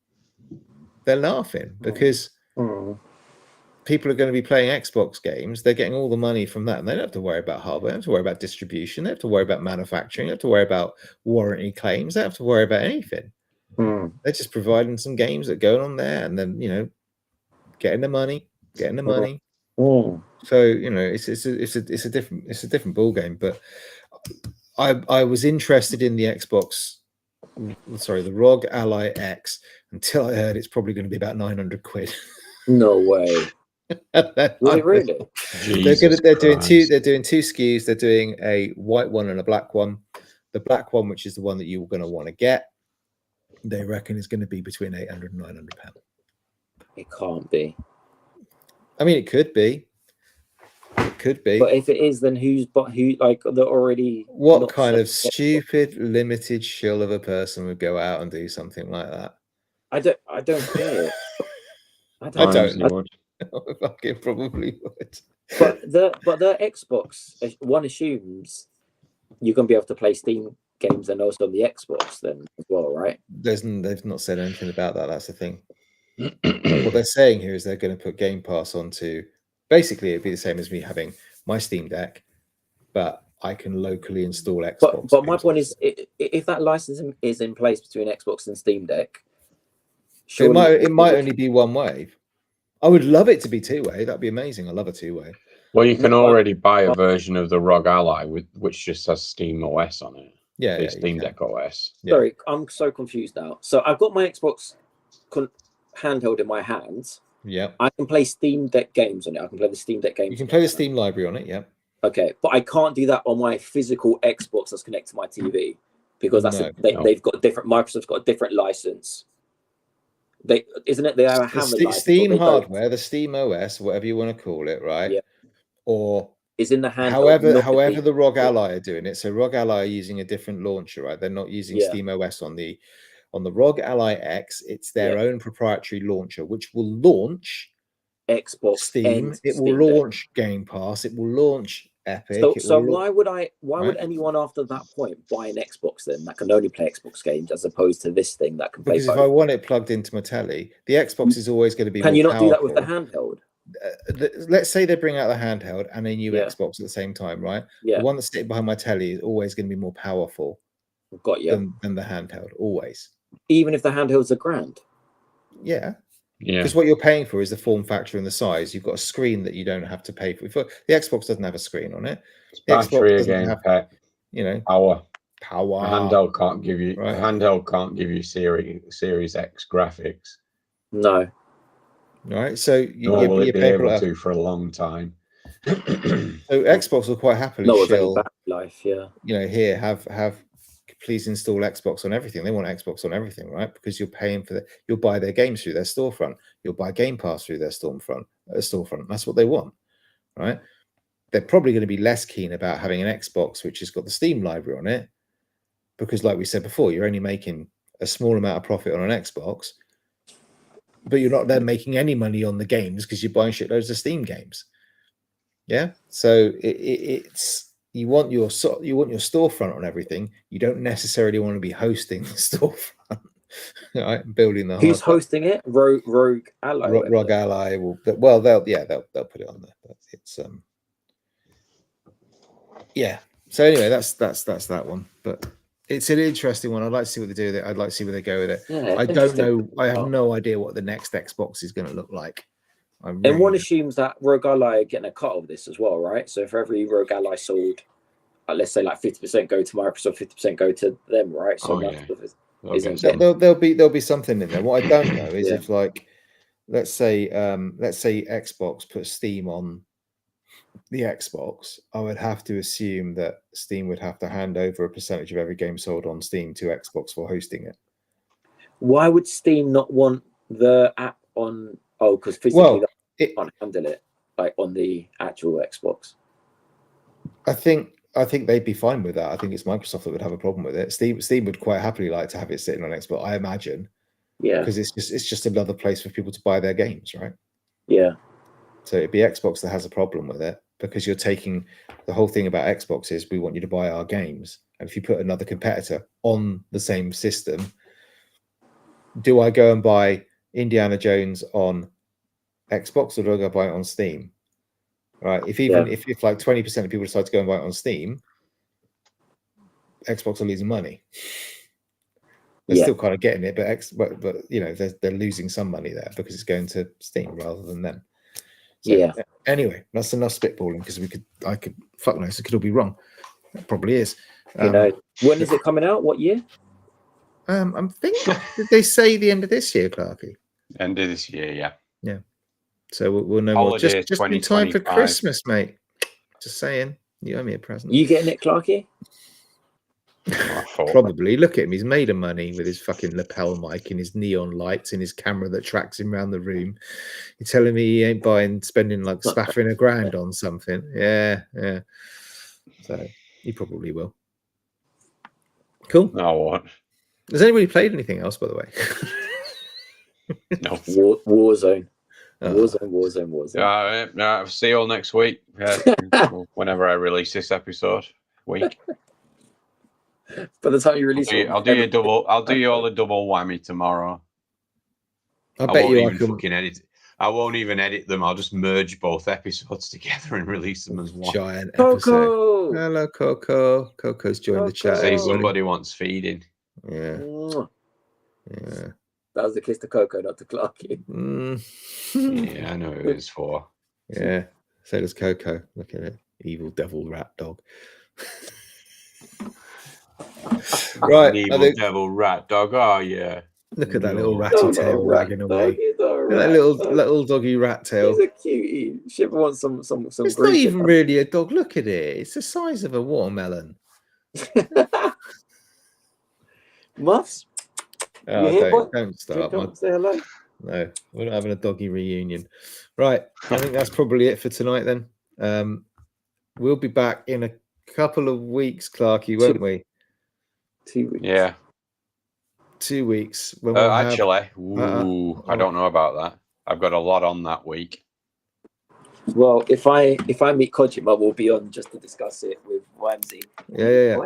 because people are going to be playing Xbox games. They're getting all the money from that, and they don't have to worry about hardware. They don't have to worry about distribution. They don't have to worry about manufacturing. They don't have to worry about warranty claims. They don't have to worry about anything. They're just providing some games that go on there, and then getting the money. So it's a different ball game. But I was interested in the Xbox. Sorry, the ROG Ally X until I heard it's probably going to be about 900 quid. No way. Really? They're doing two SKUs. They're doing a white one and a black one. The black one, which is the one that you're going to want to get, they reckon is going to be between 800 and 900 pounds. It can't be. I mean, it could be. It could be. But if it is, then who like they're already. What kind of stupid limited shill of a person would go out and do something like that? I don't get it. I don't. I fucking probably would. But the Xbox one assumes you're gonna be able to play Steam games and also on the Xbox then as well, right? They've not said anything about that. That's the thing. What they're saying here is they're going to put Game Pass onto. Basically, it'd be the same as me having my Steam Deck, but I can locally install Xbox. But my point is, if that licensing is in place between Xbox and Steam Deck, it might only be one way. I would love it to be two-way. That'd be amazing. I love a two-way. Well, you can already buy a version of the ROG Ally which just has Steam OS on it. Yeah, Steam Deck OS. Yeah. Sorry, I'm so confused now. So I've got my Xbox handheld in my hands. Yeah. I can play Steam Deck games on it. I can play the Steam Deck games. You can play the Steam library on it, yeah. Okay, but I can't do that on my physical Xbox that's connected to my TV because they've got a different. Microsoft's got a different license. They have a Steam hardware, the Steam OS, whatever you want to call it, right? Yeah. Or is in the hand. However, the ROG Ally are doing it. So ROG Ally are using a different launcher, right? They're not using Steam OS on the ROG Ally X. It's their own proprietary launcher, which will launch Xbox, Steam. It will launch Game Pass. It will launch Epic. So why would anyone after that point buy an Xbox then that can only play Xbox games as opposed to this thing that can play? Because if I want it plugged into my telly, the Xbox is always going to be. Can you not powerful. do that with the handheld? Let's say they bring out the handheld and a new Xbox at the same time, right? Yeah. The one that's sitting behind my telly is always going to be more powerful. Got you. Than the handheld, always. Even if the handheld's a grand. Yeah. Because what you're paying for is the form factor and the size. You've got a screen that you don't have to pay for. The Xbox doesn't have a screen on it. The battery again, power. A handheld can't give you. Right. A handheld can't give you Series X graphics. No. Right. So you're be able to for a long time. So Xbox will quite happily shill. Life, yeah. Here have. Please install Xbox on everything. They want Xbox on everything, right? Because you're paying for you'll buy their games through their storefront. You'll buy Game Pass through their storefront. That's what they want, right? They're probably going to be less keen about having an Xbox which has got the Steam library on it, because, like we said before, you're only making a small amount of profit on an Xbox, but you're not then making any money on the games because you're buying shitloads of Steam games. Yeah, so it's you want your storefront on everything. You don't necessarily want to be hosting the storefront, right? Building the Who's hardware. hosting it? Rogue Ally. Rogue Ally will. Well, they'll put it on there. But it's yeah. So anyway, that's that one. But it's an interesting one. I'd like to see what they do with it. I'd like to see where they go with it. Yeah, I don't interesting. know. I have no idea what the next Xbox is going to look like. And one assumes that Rogue Ally are getting a cut of this as well, right? So for every Rogue Ally sold, let's say like 50% go to Microsoft, 50% go to them, right? So there'll be something in there. What I don't know is Yeah. if, like, let's say Xbox puts Steam on the Xbox, I would have to assume that Steam would have to hand over a percentage of every game sold on Steam to Xbox for hosting it. Why would Steam not want the app on? Oh, because physically they can't handle it, like on the actual Xbox. I think they'd be fine with that. I think it's Microsoft that would have a problem with it. Steam would quite happily like to have it sitting on Xbox, I imagine. Yeah, because it's just another place for people to buy their games, right? Yeah. So it'd be Xbox that has a problem with it, because you're taking the whole thing about Xbox is we want you to buy our games, and if you put another competitor on the same system, do I go and buy Indiana Jones on Xbox, or do I go buy it on Steam? Right. If like 20% of people decide to go and buy it on Steam, Xbox are losing money. They're still kind of getting it, but you know, they're losing some money there because it's going to Steam rather than them. So, anyway, that's enough spitballing, because fuck knows, it could all be wrong. It probably is. You know, when is it coming out? What year? I'm thinking, did they say the end of this year, Clarky? End of this year, yeah. Yeah. So we'll know more. Just in time for 2025. Christmas, mate. Just saying. You owe me a present. You getting it, Clarky? Probably. Look at him. He's made of money with his fucking lapel mic and his neon lights and his camera that tracks him around the room. You're telling me he ain't spending like spaffing $1,000 on something? Yeah. So he probably will. Cool. No, what? Has anybody played anything else, by the way? No. Warzone. Warzone. I'll see you all next week. Whenever I release this episode. Week. By the time you release it, I'll do you all a double whammy tomorrow. I bet you I can edit. I won't even edit them. I'll just merge both episodes together and release them as one. Giant Coco. episode. Hello, Coco. Coco's joined the chat. Say somebody wants feeding. Yeah. That was the kiss to Coco, not to Clarky. Yeah, I know who it's for. Yeah. So does Coco. Look at it. Evil devil rat dog. Right. Evil devil rat dog. Oh, yeah. Look at that little ratty tail wagging away. That little doggy rat tail. He's a cutie. She ever wants some It's not even really a dog. Look at it. It's the size of a watermelon. Muffs? Don't start. Say hello. No, we're not having a doggy reunion. Right. I think that's probably it for tonight then. We'll be back in a couple of weeks, Clarky, won't we? 2 weeks. Yeah. 2 weeks. I don't know about that. I've got a lot on that week. Well, if I meet Kojima, we'll be on just to discuss it with Whamsy. Yeah.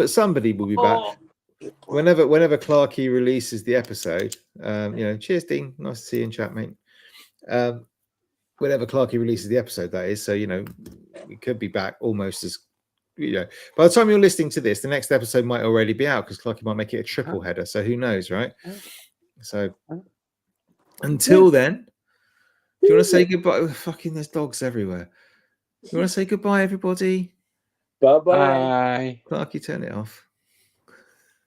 Somebody will be back. Whenever Clarky releases the episode, cheers, Dean. Nice to see you in chat, mate. Whenever Clarky releases the episode, that is. So, we could be back almost as, by the time you're listening to this, the next episode might already be out, because Clarky might make it a triple header. So who knows, right? So until then, do you want to say goodbye? Fucking, there's dogs everywhere. You want to say goodbye, everybody? Bye-bye. Clarky, turn it off.